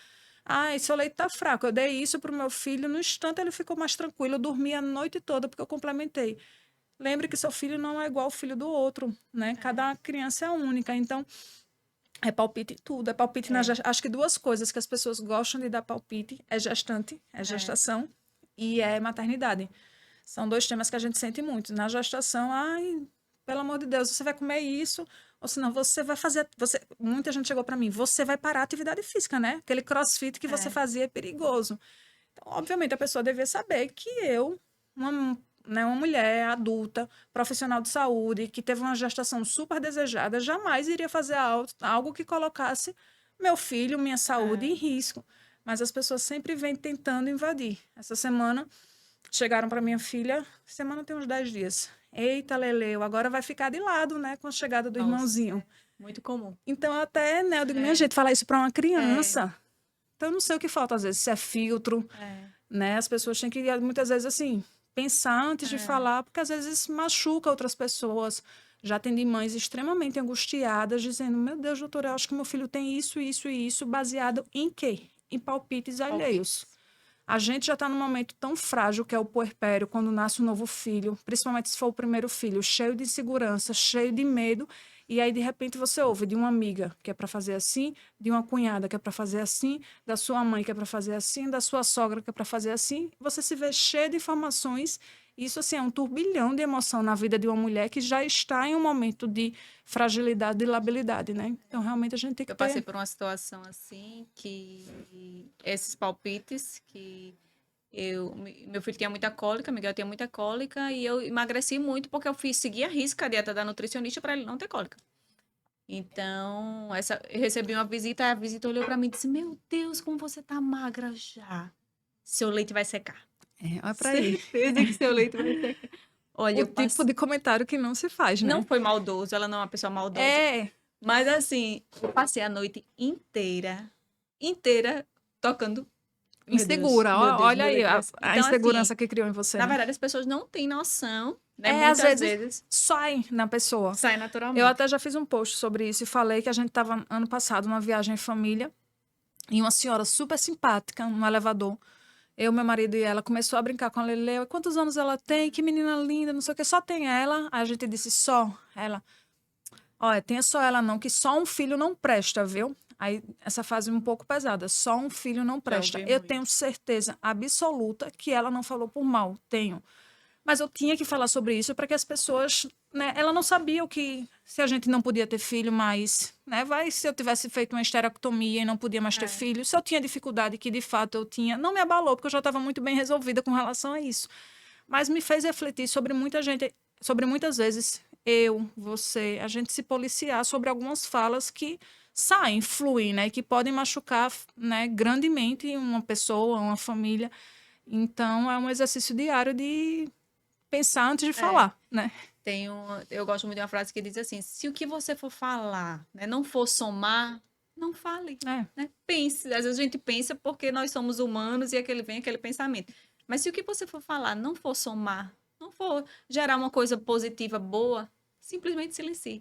E seu leite tá fraco, eu dei isso pro meu filho, no instante ele ficou mais tranquilo, eu dormi a noite toda porque eu complementei. Lembre que seu filho não é igual ao filho do outro, né? Cada criança é única, então é palpite em tudo, é palpite na acho que duas coisas que as pessoas gostam de dar palpite é gestante, é gestação e é maternidade. São dois temas que a gente sente muito. Na gestação, pelo amor de Deus, você vai comer isso, ou senão você vai fazer. Muita gente chegou para mim, você vai parar a atividade física, né? Aquele crossfit que você fazia é perigoso. Então, obviamente, a pessoa devia saber que eu, uma mulher adulta, profissional de saúde, que teve uma gestação super desejada, jamais iria fazer algo que colocasse meu filho, minha saúde em risco. Mas as pessoas sempre vêm tentando invadir. Essa semana chegaram para minha filha, semana tem uns 10 dias. Eita, Leleu, agora vai ficar de lado, né, com a chegada do irmãozinho. Muito comum. Então, até, né, eu digo, minha gente, falar isso para uma criança. Então, eu não sei o que falta, às vezes, se é filtro, né? As pessoas têm que, muitas vezes, assim, pensar antes de falar, porque às vezes machuca outras pessoas. Já atendi mães extremamente angustiadas, dizendo, meu Deus, doutora, eu acho que meu filho tem isso, isso e isso, baseado em quê? Em palpites alheios. A gente já está num momento tão frágil que é o puerpério, quando nasce um novo filho, principalmente se for o primeiro filho, cheio de insegurança, cheio de medo, e aí de repente você ouve de uma amiga que é para fazer assim, de uma cunhada que é para fazer assim, da sua mãe que é para fazer assim, da sua sogra que é para fazer assim, você se vê cheio de informações. Isso, assim, é um turbilhão de emoção na vida de uma mulher que já está em um momento de fragilidade e labilidade, né? Então, realmente, a gente tem que Eu passei por uma situação assim, que esses palpites, que meu filho tinha muita cólica, Miguel tinha muita cólica, e eu emagreci muito porque eu seguir a risca a dieta da nutricionista para ele não ter cólica. Então, eu recebi uma visita, a visita olhou para mim e disse, meu Deus, como você tá magra já. Seu leite vai secar. olha para aí. Certeza que seu leite vai secar. Olha, O tipo de comentário que não se faz, né? Não foi maldoso, ela não é uma pessoa maldosa. Mas assim, eu passei a noite inteira tocando. Insegura. Olha aí a Então, insegurança assim, que criou em você. Na Né? verdade, as pessoas não têm noção, né? Muitas Às vezes sai na pessoa. sai naturalmente. Eu até já fiz um post sobre isso e falei que a gente estava ano passado numa viagem em família e uma senhora super simpática no elevador. Eu, meu marido e ela começou a brincar com a Leleu. Quantos anos ela tem? Que menina linda, não sei o que. Só tem ela. Aí a gente disse só ela. Olha, tenha só ela não, que só um filho não presta, viu? Aí, essa fase um pouco pesada. Só um filho não presta. Eu tenho certeza absoluta que ela não falou por mal. Tenho. Mas eu tinha que falar sobre isso para que as pessoas, né? Ela não sabia o que se a gente não podia ter filho, mas, né? Se eu tivesse feito uma esterectomia e não podia mais ter filho, se eu tinha dificuldade que de fato eu tinha, não me abalou porque eu já estava muito bem resolvida com relação a isso. Mas me fez refletir sobre muita gente, sobre muitas vezes eu, você, a gente se policiar sobre algumas falas que saem, fluem, né? Que podem machucar, né? Grandemente uma pessoa, uma família. Então é um exercício diário de pensar antes de falar, né? Eu gosto muito de uma frase que diz assim, se o que você for falar, né, não for somar, não fale, né? Pense, às vezes a gente pensa porque nós somos humanos e vem aquele pensamento. Mas se o que você for falar não for somar, não for gerar uma coisa positiva, boa, simplesmente silencie.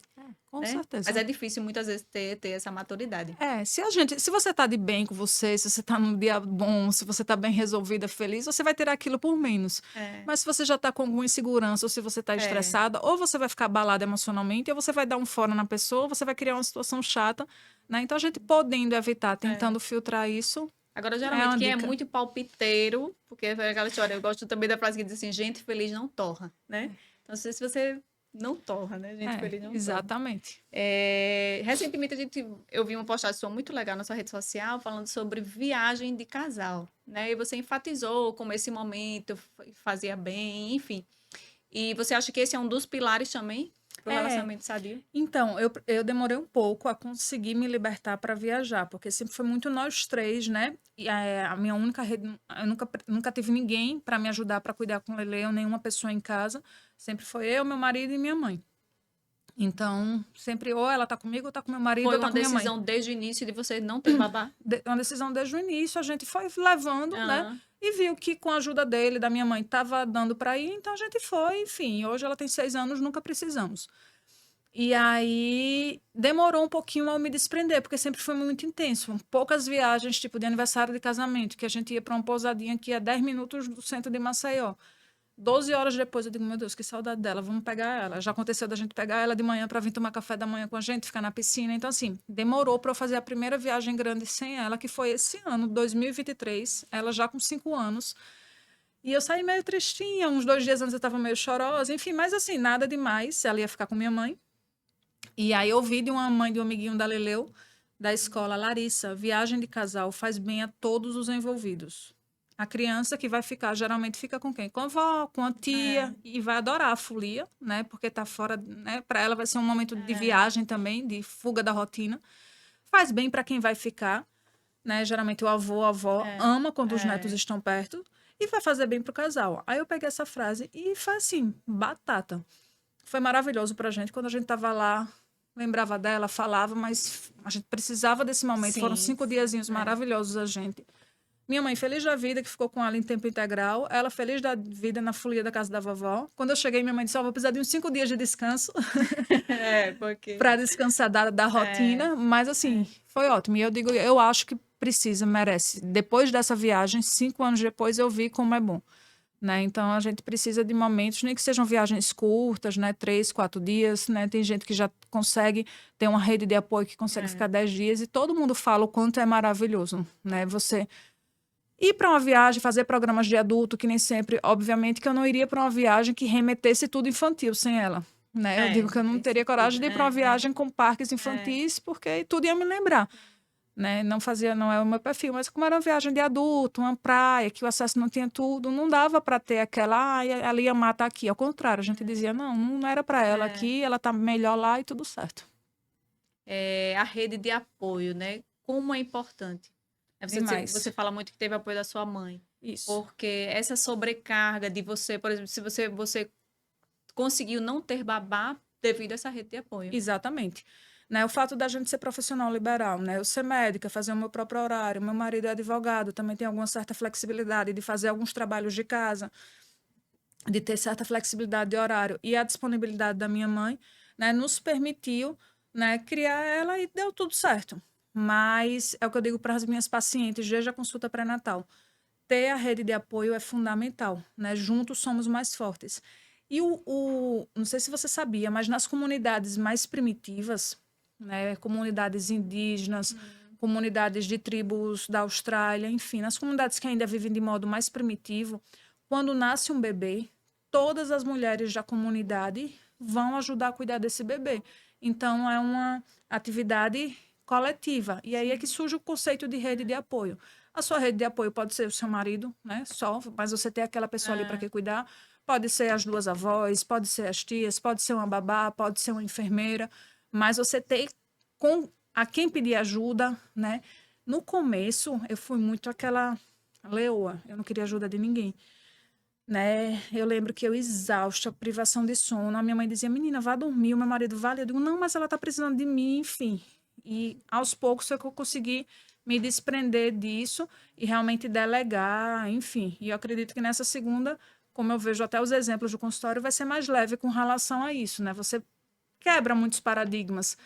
Com certeza. Mas é difícil muitas vezes ter essa maturidade. Se você tá de bem com você, se você tá num dia bom, se você tá bem resolvida, feliz, você vai ter aquilo por menos. Mas se você já tá com alguma insegurança, ou se você tá estressada, ou você vai ficar abalada emocionalmente, ou você vai dar um fora na pessoa, ou você vai criar uma situação chata, né? Então a gente podendo evitar, tentando filtrar isso. Agora, geralmente, quem é muito palpiteiro, porque é aquela história, eu gosto também da frase que diz assim, gente feliz não torra, né? Então, Não sei se você não torra, né? Gente feliz não torra. Exatamente. Recentemente eu vi uma postagem sua muito legal na sua rede social falando sobre viagem de casal, né? E você enfatizou como esse momento fazia bem, enfim. E você acha que esse é um dos pilares também para o relacionamento sadio? Então, eu demorei um pouco a conseguir me libertar para viajar, porque sempre foi muito nós três, né? E a minha única rede, eu nunca tive ninguém para me ajudar para cuidar com o Lele, ou nenhuma pessoa em casa. Sempre foi eu, meu marido e minha mãe. Então, sempre ou ela tá comigo, ou tá com meu marido, Foi ou tá uma com minha mãe. decisão desde o início de você não ter babá? Uma decisão desde o início, a gente foi levando, né? Ah, E viu que com a ajuda dele, da minha mãe, estava dando para ir, então a gente foi, enfim. Hoje ela tem 6 anos, nunca precisamos. E aí demorou um pouquinho a eu me desprender, porque sempre foi muito intenso. Poucas viagens, tipo de aniversário de casamento, que a gente ia para uma pousadinha que ia 10 minutos do centro de Maceió. 12 horas depois eu digo, meu Deus, que saudade dela, vamos pegar ela. Já aconteceu da gente pegar ela de manhã para vir tomar café da manhã com a gente, ficar na piscina. Então, assim, demorou para eu fazer a primeira viagem grande sem ela, que foi esse ano, 2023, ela já com 5 anos. E eu saí meio tristinha, uns 2 dias antes eu estava meio chorosa, enfim, mas assim, nada demais. Ela ia ficar com minha mãe. E aí eu ouvi de uma mãe de um amiguinho da Leleu, da escola, Larissa, viagem de casal faz bem a todos os envolvidos. A criança que vai ficar, geralmente fica com quem? Com a avó, com a tia, e vai adorar a folia, né? Porque tá fora, né? Para ela vai ser um momento de viagem também, de fuga da rotina. Faz bem para quem vai ficar, né? Geralmente o avô, a avó ama quando os netos estão perto e vai fazer bem pro casal. Aí eu peguei essa frase e foi assim, batata. Foi maravilhoso pra gente quando a gente tava lá, lembrava dela, falava, mas a gente precisava desse momento. Sim, Foram 5 diazinhos é. maravilhosos a gente. Minha mãe feliz da vida, que ficou com ela em tempo integral. Ela feliz da vida na folia da casa da vovó. Quando eu cheguei, minha mãe disse, vou precisar de uns 5 dias de descanso Porque... para descansar da rotina. Mas, assim, foi ótimo. E eu digo, eu acho que precisa, merece. Depois dessa viagem, 5 anos depois, eu vi como é bom. Né? Então, a gente precisa de momentos, nem que sejam viagens curtas, né? 3, 4 dias, né? Tem gente que já consegue ter uma rede de apoio que consegue ficar 10 dias e todo mundo fala o quanto é maravilhoso, né? Você ir para uma viagem, fazer programas de adulto, que nem sempre, obviamente que eu não iria para uma viagem que remetesse tudo infantil sem ela, né? Eu digo que eu não teria coragem de ir para uma viagem com parques infantis, porque tudo ia me lembrar. Né? Não é o meu perfil, mas como era uma viagem de adulto, uma praia, que o acesso não tinha tudo, não dava para ter aquela, ela ia matar aqui. Ao contrário, a gente dizia, não era para ela aqui, ela tá melhor lá e tudo certo. A rede de apoio, né? Como é importante. Você fala muito que teve apoio da sua mãe. Isso. Porque essa sobrecarga de você, por exemplo, se você conseguiu não ter babá devido a essa rede de apoio. Exatamente. Né, o fato da gente ser profissional liberal, né, eu ser médica, fazer o meu próprio horário, meu marido é advogado, também tem alguma certa flexibilidade de fazer alguns trabalhos de casa, de ter certa flexibilidade de horário e a disponibilidade da minha mãe, né, nos permitiu, né, criar ela e deu tudo certo. Mas é o que eu digo para as minhas pacientes desde a consulta pré-natal. Ter a rede de apoio é fundamental, né? Juntos somos mais fortes. E não sei se você sabia, mas nas comunidades mais primitivas, né, comunidades indígenas, comunidades de tribos da Austrália, enfim, nas comunidades que ainda vivem de modo mais primitivo, quando nasce um bebê, todas as mulheres da comunidade vão ajudar a cuidar desse bebê. Então, é uma atividade coletiva. E aí é que surge o conceito de rede de apoio. A sua rede de apoio pode ser o seu marido, né, só, mas você tem aquela pessoa ali para que cuidar. Pode ser as 2 avós, pode ser as tias, pode ser uma babá, pode ser uma enfermeira, mas você tem a quem pedir ajuda, né? No começo, eu fui muito aquela leoa, eu não queria ajuda de ninguém, né? Eu lembro que eu exausta, privação de sono, a minha mãe dizia, menina, vá dormir, o meu marido vale, eu digo, não, mas ela tá precisando de mim, enfim. E aos poucos eu consegui me desprender disso e realmente delegar, enfim. E eu acredito que nessa segunda, como eu vejo até os exemplos do consultório, vai ser mais leve com relação a isso, né? Você quebra muitos paradigmas.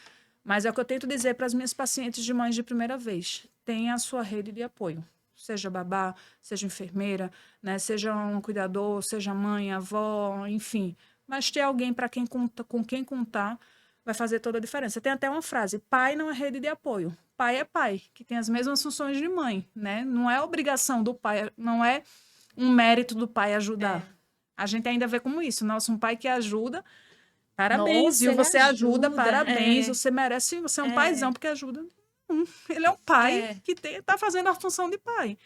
Mas é o que eu tento dizer para as minhas pacientes de mães de primeira vez. Tenha a sua rede de apoio. Seja babá, seja enfermeira, né? Seja um cuidador, seja mãe, avó, enfim. Mas ter alguém para com quem contar vai fazer toda a diferença. Tem até uma frase, pai não é rede de apoio. Pai é pai, que tem as mesmas funções de mãe, né? Não é obrigação do pai, não é um mérito do pai ajudar. A gente ainda vê como isso. Nossa, um pai que ajuda, parabéns, Nossa, viu? ele Você ajuda, parabéns. é, Você merece, você é um é, paizão porque ajuda. Ele é um pai é, que tá fazendo a função de pai.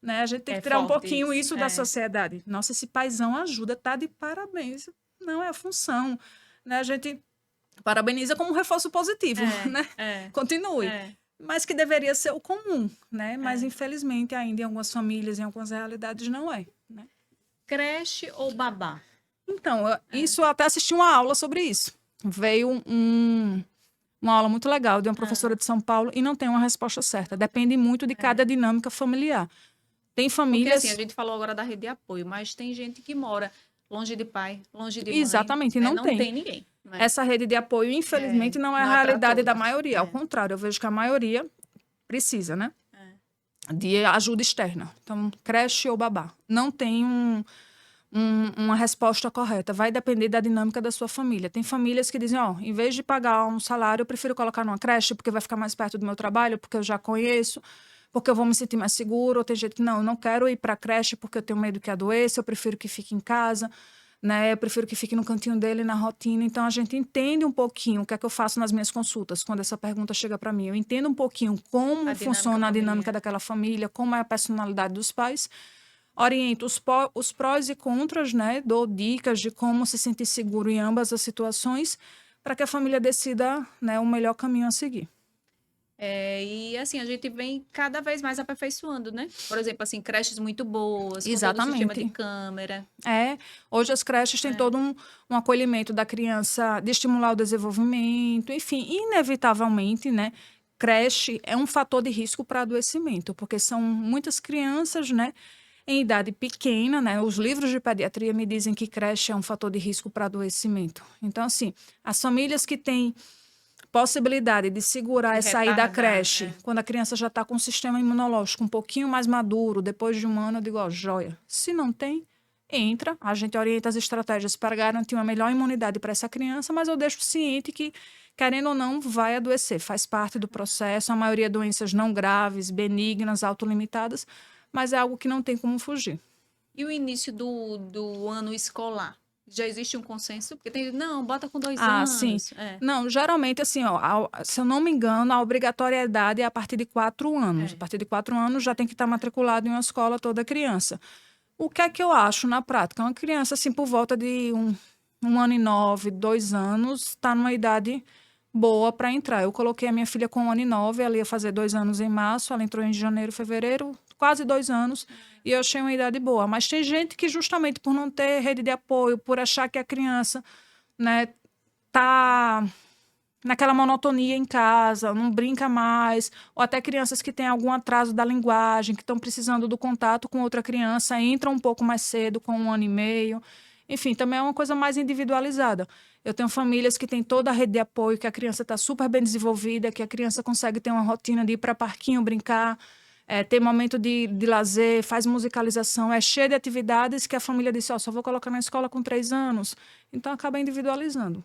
Né? A gente tem é que tirar um forte pouquinho isso. isso da sociedade. Nossa, esse paizão ajuda, tá de parabéns. Não é a função. Né? A gente parabeniza como um reforço positivo, É, né? é, Continue. é, Mas que deveria ser o comum, né? Mas, é. infelizmente, ainda em algumas famílias, em algumas realidades, não é. Né? Creche ou babá? Então, É, isso eu até assisti uma aula sobre isso. Veio uma aula muito legal de uma professora é. de São Paulo e não tem uma resposta certa. Depende muito de cada É. dinâmica familiar. Tem Porque assim, a famílias. gente falou agora da rede de apoio, mas tem gente que mora longe de pai, longe de mãe, Exatamente, né? não Não tem. tem ninguém, não é? Essa rede de apoio, É, infelizmente, não é a não é para realidade da todos. maioria. Ao É, contrário, eu vejo que a maioria precisa, né? é. De ajuda externa. Então, creche ou babá. Não tem uma resposta correta. Vai depender da dinâmica da sua família. Tem famílias que dizem, ó, em vez de pagar um salário, eu prefiro colocar numa creche porque vai ficar mais perto do meu trabalho, porque eu já conheço, porque eu vou me sentir mais seguro. Ou tem gente que, não, eu não quero ir para a creche porque eu tenho medo que adoeça, eu prefiro que fique em casa, né? Eu prefiro que fique no cantinho dele, na rotina. Então, a gente entende um pouquinho o que é que eu faço nas minhas consultas, quando essa pergunta chega para mim. Eu entendo um pouquinho como A dinâmica funciona a dinâmica familiar. daquela família, como é a personalidade dos pais, oriento os prós e contras, né? Dou dicas de como se sentir seguro em ambas as situações para que a família decida, né, o melhor caminho a seguir. É, e assim, a gente vem cada vez mais aperfeiçoando, né? Por exemplo, assim, creches muito boas, com todo o sistema de Exatamente. câmera. Hoje as creches têm É, todo um acolhimento da criança, de estimular o desenvolvimento, enfim, inevitavelmente, né? Creche é um fator de risco para adoecimento, porque são muitas crianças, né, em idade pequena, né? Os livros de pediatria me dizem que creche é um fator de risco para adoecimento. Então, assim, as famílias que têm possibilidade de segurar de e sair da retardar. creche É. quando a criança já está com o sistema imunológico um pouquinho mais maduro, depois de um ano, eu digo, ó, joia. Se não tem, entra, a gente orienta as estratégias para garantir uma melhor imunidade para essa criança, mas eu deixo ciente que, querendo ou não, vai adoecer, faz parte do processo, a maioria doenças não graves, benignas, autolimitadas, mas é algo que não tem como fugir. E o início do ano escolar? Já existe um consenso? Porque tem, não, bota com 2 Sim. anos. É, Não, geralmente, assim, ó, se eu não me engano, a obrigatoriedade é a partir de 4 anos. A é. partir de 4 anos já tem que estar matriculado em uma escola toda criança. O que é que eu acho na prática? Uma criança, assim, por volta de um ano e 9, 2 anos, está numa idade boa para entrar. Eu coloquei a minha filha com 1 ano e 9, ela ia fazer 2 anos em março, ela entrou em janeiro, fevereiro, quase 2 anos, e eu achei uma idade boa. Mas tem gente que, justamente por não ter rede de apoio, por achar que a criança, né, tá naquela monotonia em casa, não brinca mais, ou até crianças que têm algum atraso da linguagem, que estão precisando do contato com outra criança, entram um pouco mais cedo, com 1 ano e meio. Enfim, também é uma coisa mais individualizada. Eu tenho famílias que têm toda a rede de apoio, que a criança está super bem desenvolvida, que a criança consegue ter uma rotina de ir para parquinho brincar, ter momento de lazer, faz musicalização, é cheio de atividades que a família disse, ó, só vou colocar na escola com 3 anos. Então, acaba individualizando.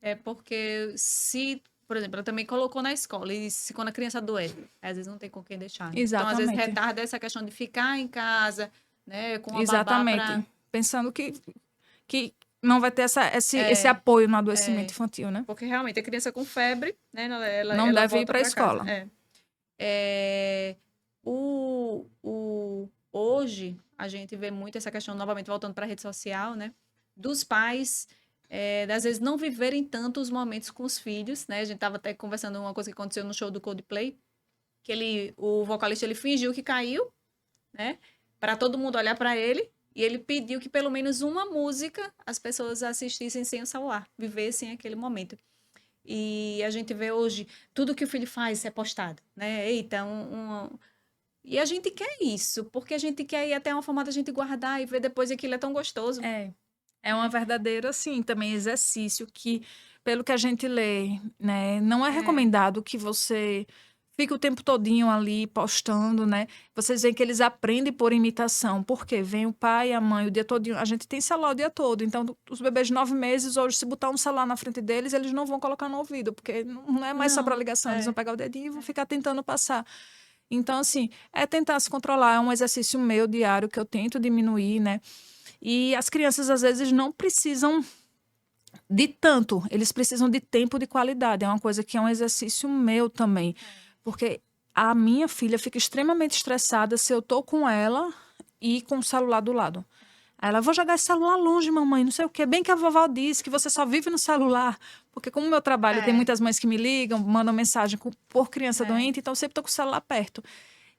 É porque se, por exemplo, ela também colocou na escola e se quando a criança adoece, às vezes não tem com quem deixar, né? Então, às vezes Exatamente. retarda essa questão de ficar em casa, né, com a babá Exatamente. para Pensando que não vai ter esse é, apoio no adoecimento é, infantil, né? porque realmente a criança com febre, né, Não ela deve ir volta para a para casa. escola. Hoje a gente vê muito essa questão, novamente voltando para a rede social, né, dos pais às vezes não viverem tanto os momentos com os filhos, né? A gente tava até conversando uma coisa que aconteceu no show do Coldplay, que o vocalista ele fingiu que caiu, né? Para todo mundo olhar para ele. E ele pediu que pelo menos uma música as pessoas assistissem sem o celular, vivessem aquele momento. E a gente vê hoje tudo que o filho faz é postado, né? Eita, e a gente quer isso, porque a gente quer ir até uma forma da gente guardar e ver depois aquilo é tão gostoso, É. É uma né? verdadeira, assim, também exercício que, pelo que a gente lê, né, não é É, recomendado que você fique o tempo todinho ali postando, né? Vocês veem que eles aprendem por imitação, porque vem o pai e a mãe o dia todinho. A gente tem celular o dia todo, então os bebês de 9 meses, hoje, se botar um celular na frente deles, eles não vão colocar no ouvido, porque não é mais só para não, ligação, eles vão pegar o dedinho e vão é, ficar tentando passar. Então, assim, é tentar se controlar, é um exercício meu diário que eu tento diminuir, né? E as crianças, às vezes, não precisam de tanto, eles precisam de tempo de qualidade. É uma coisa que é um exercício meu também. Porque a minha filha fica extremamente estressada se eu tô com ela e com o celular do lado. Aí ela, vou jogar esse celular longe, mamãe, não sei o quê. Bem que a vovó disse que você só vive no celular. Porque como meu trabalho, tem muitas mães que me ligam, mandam mensagem por criança doente, então eu sempre tô com o celular perto.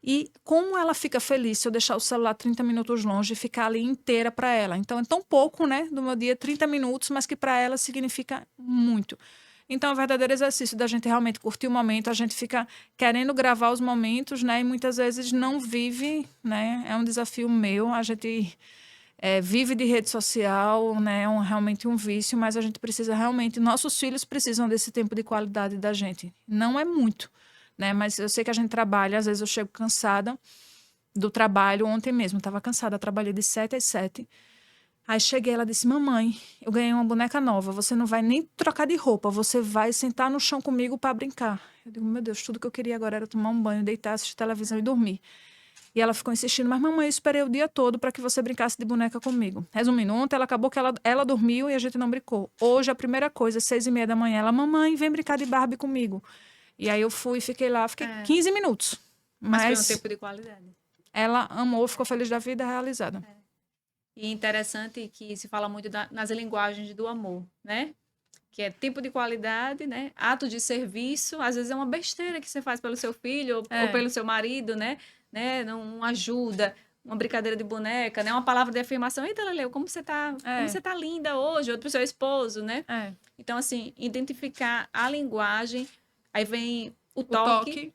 E como ela fica feliz se eu deixar o celular 30 minutos longe e ficar ali inteira para ela. Então, é tão pouco, né, do meu dia, 30 minutos, mas que para ela significa muito. Então, é um verdadeiro exercício da gente realmente curtir o momento, a gente fica querendo gravar os momentos, né, e muitas vezes não vive, né, é um desafio meu, a gente vive de rede social, né, é realmente um vício, mas a gente precisa realmente, nossos filhos precisam desse tempo de qualidade da gente. Não é muito, né? Mas eu sei que a gente trabalha, às vezes eu chego cansada do trabalho. Ontem mesmo, estava cansada, trabalhei de 7 às 7. Aí cheguei, ela disse, mamãe, eu ganhei uma boneca nova, você não vai nem trocar de roupa, você vai sentar no chão comigo para brincar. Eu digo, meu Deus, tudo que eu queria agora era tomar um banho, deitar, assistir televisão e dormir. E ela ficou insistindo, mas mamãe, eu esperei o dia todo para que você brincasse de boneca comigo. Resumindo, ontem ela acabou que ela dormiu e a gente não brincou. Hoje, a primeira coisa, 6h30 da manhã, ela, mamãe, vem brincar de Barbie comigo. E aí eu fui, fiquei lá, fiquei 15 minutos. Mas foi um tempo de qualidade. Ela amou, ficou feliz da vida, realizada. E interessante que se fala muito nas linguagens do amor, né? Que é tempo de qualidade, né? Ato de serviço, às vezes é uma besteira que você faz pelo seu filho ou pelo seu marido, né? Não ajuda, uma brincadeira de boneca, né? Uma palavra de afirmação. Eita, Leleu, como você tá linda hoje, ou pro seu esposo, né? Então, assim, identificar a linguagem, aí vem o toque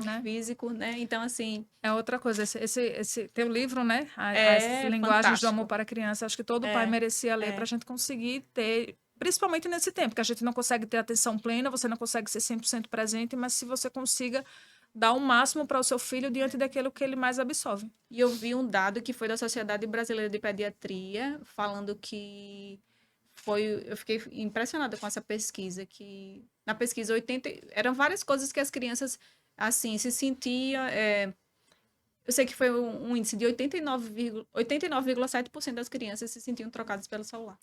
né? Físico, né? Então, assim... É outra coisa. Esse teu livro, né? As linguagens fantástico. do amor para a criança. Acho que todo pai merecia ler para a gente conseguir ter... Principalmente nesse tempo, que a gente não consegue ter atenção plena, você não consegue ser 100% presente, mas se você consiga dar o máximo para o seu filho diante daquilo que ele mais absorve. E eu vi um dado que foi da Sociedade Brasileira de Pediatria, falando que eu fiquei impressionada com essa pesquisa, que na pesquisa eram várias coisas que as crianças assim se sentiam, eu sei que foi um índice de 89,7% das crianças se sentiam trocadas pelo celular.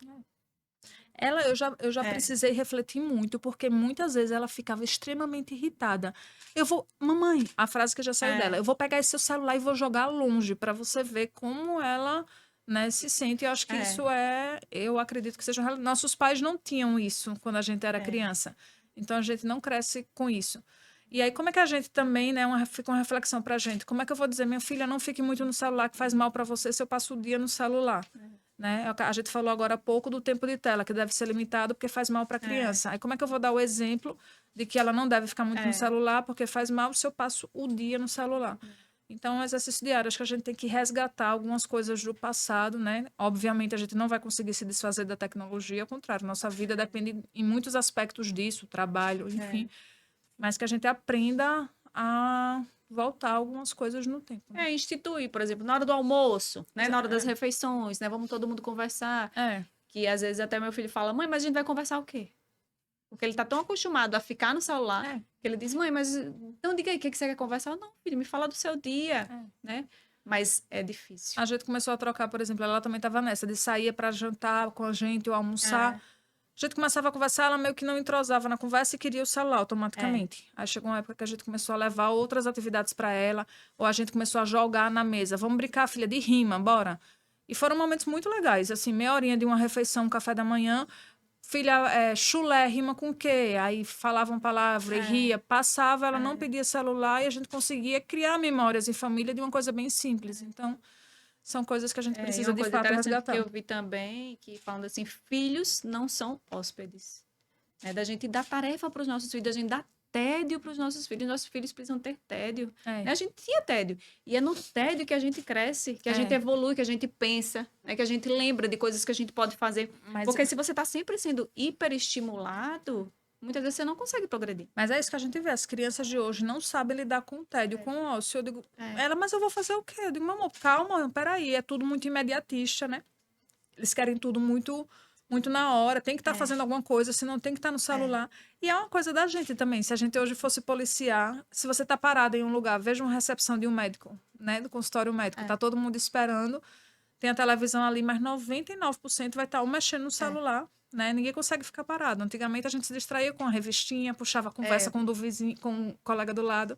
Eu já precisei refletir muito, porque muitas vezes ela ficava extremamente irritada. Mamãe, a frase que já saiu dela, eu vou pegar esse seu celular e vou jogar longe, para você ver como ela, né, se sente. Eu acho que isso eu acredito que seja... Nossos pais não tinham isso quando a gente era criança. Então, a gente não cresce com isso. E aí, como é que a gente também, né, fica uma reflexão pra gente? Como é que eu vou dizer, minha filha, não fique muito no celular, que faz mal para você se eu passo o dia no celular? Né? A gente falou agora há pouco do tempo de tela, que deve ser limitado porque faz mal para a criança. Aí como é que eu vou dar o exemplo de que ela não deve ficar muito no celular porque faz mal se eu passo o dia no celular? Então, é um exercício diário. Acho que a gente tem que resgatar algumas coisas do passado, né? Obviamente, a gente não vai conseguir se desfazer da tecnologia, ao contrário, nossa vida depende em muitos aspectos disso, trabalho, enfim. Mas que a gente aprenda a voltar algumas coisas no tempo. Né? Instituir, por exemplo, na hora do almoço, né? Na hora das refeições, né? Vamos todo mundo conversar. Que às vezes até meu filho fala, mãe, mas a gente vai conversar o quê? Porque ele tá tão acostumado a ficar no celular, que ele diz, mãe, mas então diga aí, o que você quer conversar? Não, filho, me fala do seu dia, né? Mas é difícil. A gente começou a trocar, por exemplo, ela também estava nessa, de sair para jantar com a gente ou almoçar. A gente começava a conversar, ela meio que não entrosava na conversa e queria o celular automaticamente. Aí chegou uma época que a gente começou a levar outras atividades para ela, ou a gente começou a jogar na mesa. Vamos brincar, filha, de rima, bora. E foram momentos muito legais, assim, meia horinha de uma refeição, um café da manhã. Filha, chulé, rima com o quê? Aí falava uma palavra e ria, passava, ela não pedia celular e a gente conseguia criar memórias em família de uma coisa bem simples. Então... São coisas que a gente precisa, de fato, resgatar. Que eu vi também, que falando assim, filhos não são hóspedes. Da gente dar tarefa para os nossos filhos, da gente dar tédio para os nossos filhos. Nossos filhos precisam ter tédio. A gente tinha tédio. E é no tédio que a gente cresce, que a gente evolui, que a gente pensa, que a gente lembra de coisas que a gente pode fazer. Porque se você está sempre sendo hiperestimulado... Muitas vezes você não consegue progredir. Mas é isso que a gente vê. As crianças de hoje não sabem lidar com o tédio, com o ócio. Eu digo, mas eu vou fazer o quê? Eu digo, mamãe, calma, peraí. É tudo muito imediatista, né? Eles querem tudo muito, muito na hora. Tem que estar fazendo alguma coisa, senão tem que estar no celular. E é uma coisa da gente também. Se a gente hoje fosse policiar, se você está parado em um lugar, veja uma recepção de um médico, né? Do consultório médico. Tá todo mundo esperando. tem a televisão ali, mas 99% vai estar ou mexendo no celular, né? Ninguém consegue ficar parado. Antigamente a gente se distraía com a revistinha, puxava a conversa com o do vizinho, com o colega do lado.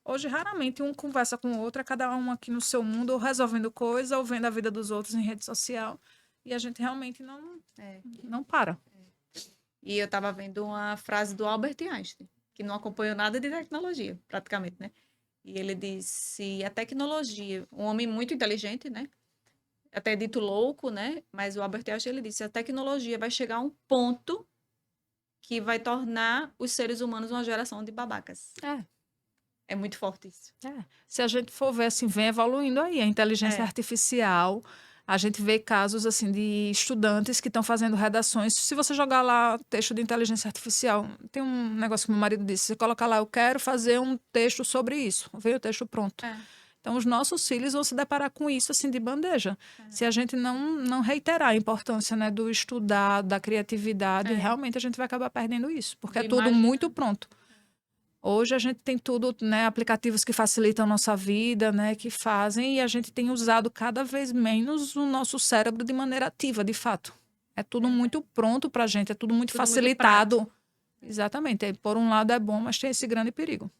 Hoje, raramente, um conversa com o outro, é cada um aqui no seu mundo, ou resolvendo coisa, ou vendo a vida dos outros em rede social. E a gente realmente não para. E eu estava vendo uma frase do Albert Einstein, que não acompanhou nada de tecnologia, praticamente, né? E ele disse, a tecnologia, um homem muito inteligente, né? Até dito louco, né? Mas o Albert Einstein, ele disse, a tecnologia vai chegar a um ponto que vai tornar os seres humanos uma geração de babacas. É muito forte isso. Se a gente for ver, assim, vem evoluindo aí a inteligência artificial. A gente vê casos, assim, de estudantes que estão fazendo redações. Se você jogar lá texto de inteligência artificial, tem um negócio que meu marido disse, você coloca lá, eu quero fazer um texto sobre isso. Vem o texto pronto. Então, os nossos filhos vão se deparar com isso, assim, de bandeja. Se a gente não reiterar a importância, né, do estudar, da criatividade, realmente a gente vai acabar perdendo isso, porque é tudo muito pronto. Hoje a gente tem tudo, né, aplicativos que facilitam a nossa vida, né, que fazem, e a gente tem usado cada vez menos o nosso cérebro de maneira ativa, de fato. É tudo muito pronto para a gente, é tudo muito facilitado. Muito Exatamente. Por um lado é bom, mas tem esse grande perigo.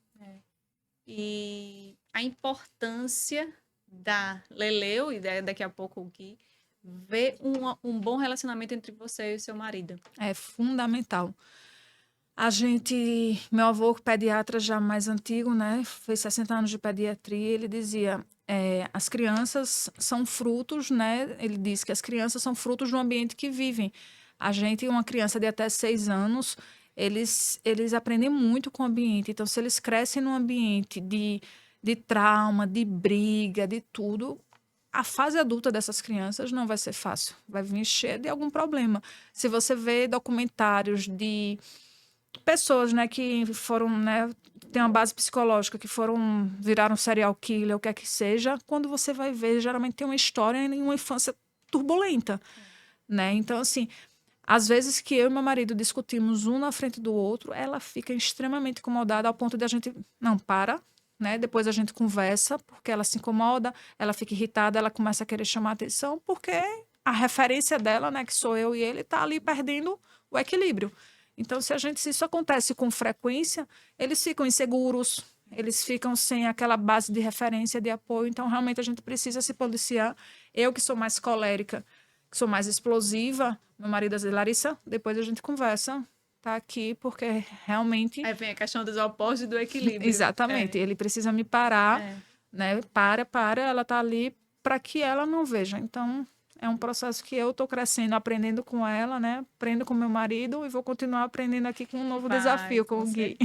E a importância da Leleu, e daqui a pouco o Gui, ver um bom relacionamento entre você e o seu marido. É fundamental. Meu avô, pediatra já mais antigo, né, fez 60 anos de pediatria, ele dizia, as crianças são frutos, né, ele diz que as crianças são frutos do ambiente que vivem. Uma criança de até 6 anos, eles aprendem muito com o ambiente, então se eles crescem num ambiente de trauma, de briga, de tudo, a fase adulta dessas crianças não vai ser fácil, vai vir cheia de algum problema. Se você vê documentários de pessoas, né, que foram, né, tem uma base psicológica, que viraram serial killer, o que é que seja, quando você vai ver, geralmente tem uma história em uma infância turbulenta, né? Então, assim, às vezes que eu e meu marido discutimos um na frente do outro, ela fica extremamente incomodada ao ponto de a gente, não, para, né? Depois a gente conversa, porque ela se incomoda, ela fica irritada, ela começa a querer chamar atenção, porque a referência dela, né, que sou eu e ele, tá ali perdendo o equilíbrio. Então, se isso acontece com frequência, eles ficam inseguros, eles ficam sem aquela base de referência, de apoio. Então, realmente, a gente precisa se policiar. Eu, que sou mais colérica, que sou mais explosiva, meu marido é Larissa, depois a gente conversa, tá aqui, porque realmente... Aí vem a questão dos opostos e do equilíbrio. Exatamente, ele precisa me parar, né? Para, ela tá ali para que ela não veja. Então... é um processo que eu estou crescendo, aprendendo com ela, né? Aprendo com meu marido e vou continuar aprendendo aqui com um novo desafio com o Gui.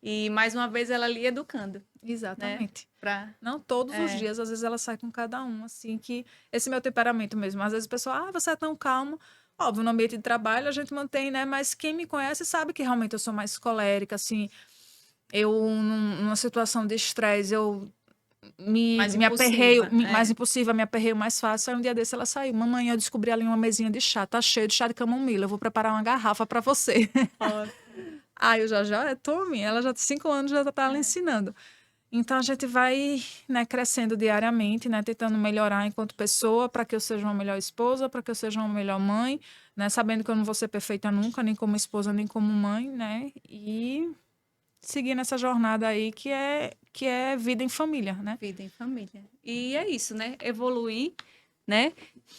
E, mais uma vez, ela ali educando. Exatamente. Né? Não todos os dias, às vezes ela sai com cada um, assim, que esse meu temperamento mesmo. Às vezes o pessoal, você é tão calmo. Óbvio, no ambiente de trabalho a gente mantém, né? Mas quem me conhece sabe que realmente eu sou mais colérica, assim. Numa situação de estresse, eu... me aperreio, mais impulsiva, me aperreio mais fácil. Aí um dia desse ela saiu. Mamãe, eu descobri ali uma mesinha de chá, tá cheio de chá de camomila, eu vou preparar uma garrafa para você. Aí eu já tome, ela já tem 5 anos, já tá ela ensinando. Então a gente vai, né, crescendo diariamente, né, tentando melhorar enquanto pessoa, para que eu seja uma melhor esposa, para que eu seja uma melhor mãe, né, sabendo que eu não vou ser perfeita nunca, nem como esposa, nem como mãe, né, e seguir nessa jornada aí que é vida em família, né? Vida em família. E é isso, né? Evoluir, né?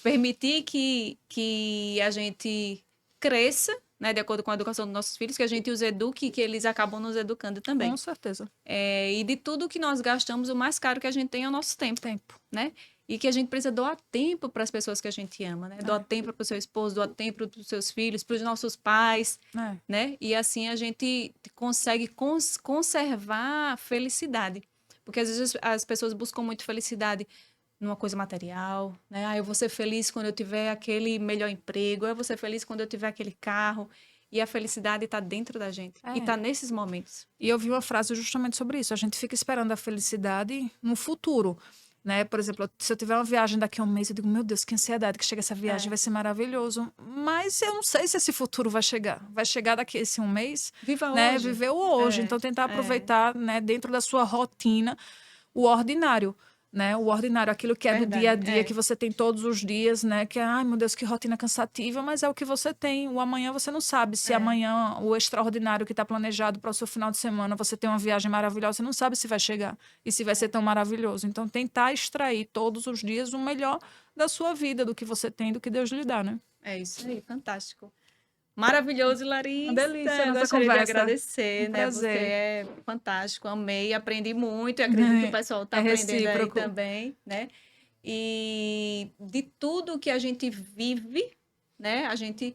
Permitir que a gente cresça, né? De acordo com a educação dos nossos filhos, que a gente os eduque e que eles acabam nos educando também. Com certeza. E de tudo que nós gastamos, o mais caro que a gente tem é o nosso tempo, né? E que a gente precisa doar tempo para as pessoas que a gente ama, né? Doar tempo para o seu esposo, doar tempo para os seus filhos, para os nossos pais, né? E assim a gente consegue conservar a felicidade. Porque às vezes as pessoas buscam muito felicidade numa coisa material, né? Eu vou ser feliz quando eu tiver aquele melhor emprego, eu vou ser feliz quando eu tiver aquele carro. E a felicidade está dentro da gente. E está nesses momentos. E eu vi uma frase justamente sobre isso. A gente fica esperando a felicidade no futuro. Né? Por exemplo, se eu tiver uma viagem daqui a um mês, eu digo, meu Deus, que ansiedade que chega essa viagem, vai ser maravilhoso. Mas eu não sei se esse futuro vai chegar. Vai chegar daqui a esse um mês. Viva né? hoje. Viver o hoje. Então, tentar aproveitar, né, dentro da sua rotina, o ordinário. né? O ordinário, aquilo que é do Verdade, dia a dia, é. que você tem todos os dias, né? Que, ai, meu Deus, que rotina cansativa, mas é o que você tem. O amanhã você não sabe. Se É. amanhã o extraordinário que está planejado para o seu final de semana, você tem uma viagem maravilhosa, você não sabe se vai chegar e se vai ser tão maravilhoso. Então, tentar extrair todos os dias o melhor da sua vida, do que você tem, do que Deus lhe dá, né? É isso aí, fantástico. Maravilhoso, Uma Larissa. delícia a Eu nossa gostaria de conversa. agradecer, Um né? Você prazer. é fantástico, amei, aprendi muito e acredito que o pessoal está É aprendendo aí recíproco. também, né? E de tudo que a gente vive, né? A gente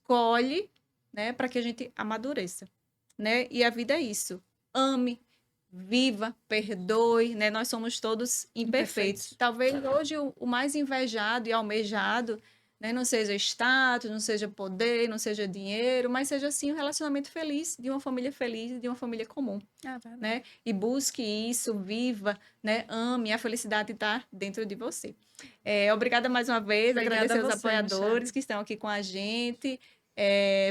colhe, né? Para que a gente amadureça, né? E a vida é isso. Ame, viva, perdoe, né? Nós somos todos imperfeitos. Imperfeitos. Talvez hoje o mais invejado e almejado, né, não seja status, não seja poder, não seja dinheiro, mas seja sim um relacionamento feliz, de uma família feliz, de uma família comum, Verdade. né? E busque isso, viva, né? Ame, a felicidade está dentro de você. Obrigada mais uma vez, Obrigada agradecer a aos você, apoiadores Michele. que estão aqui com a gente.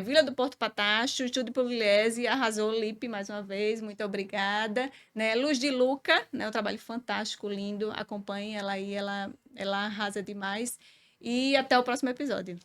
Vila do Porto Patacho, Estúdio Pugliese, arrasou Lipe mais uma vez, muito obrigada. Né? Luz de Luca, né? Um trabalho fantástico, lindo, acompanhe ela aí, ela arrasa demais. E até o próximo episódio.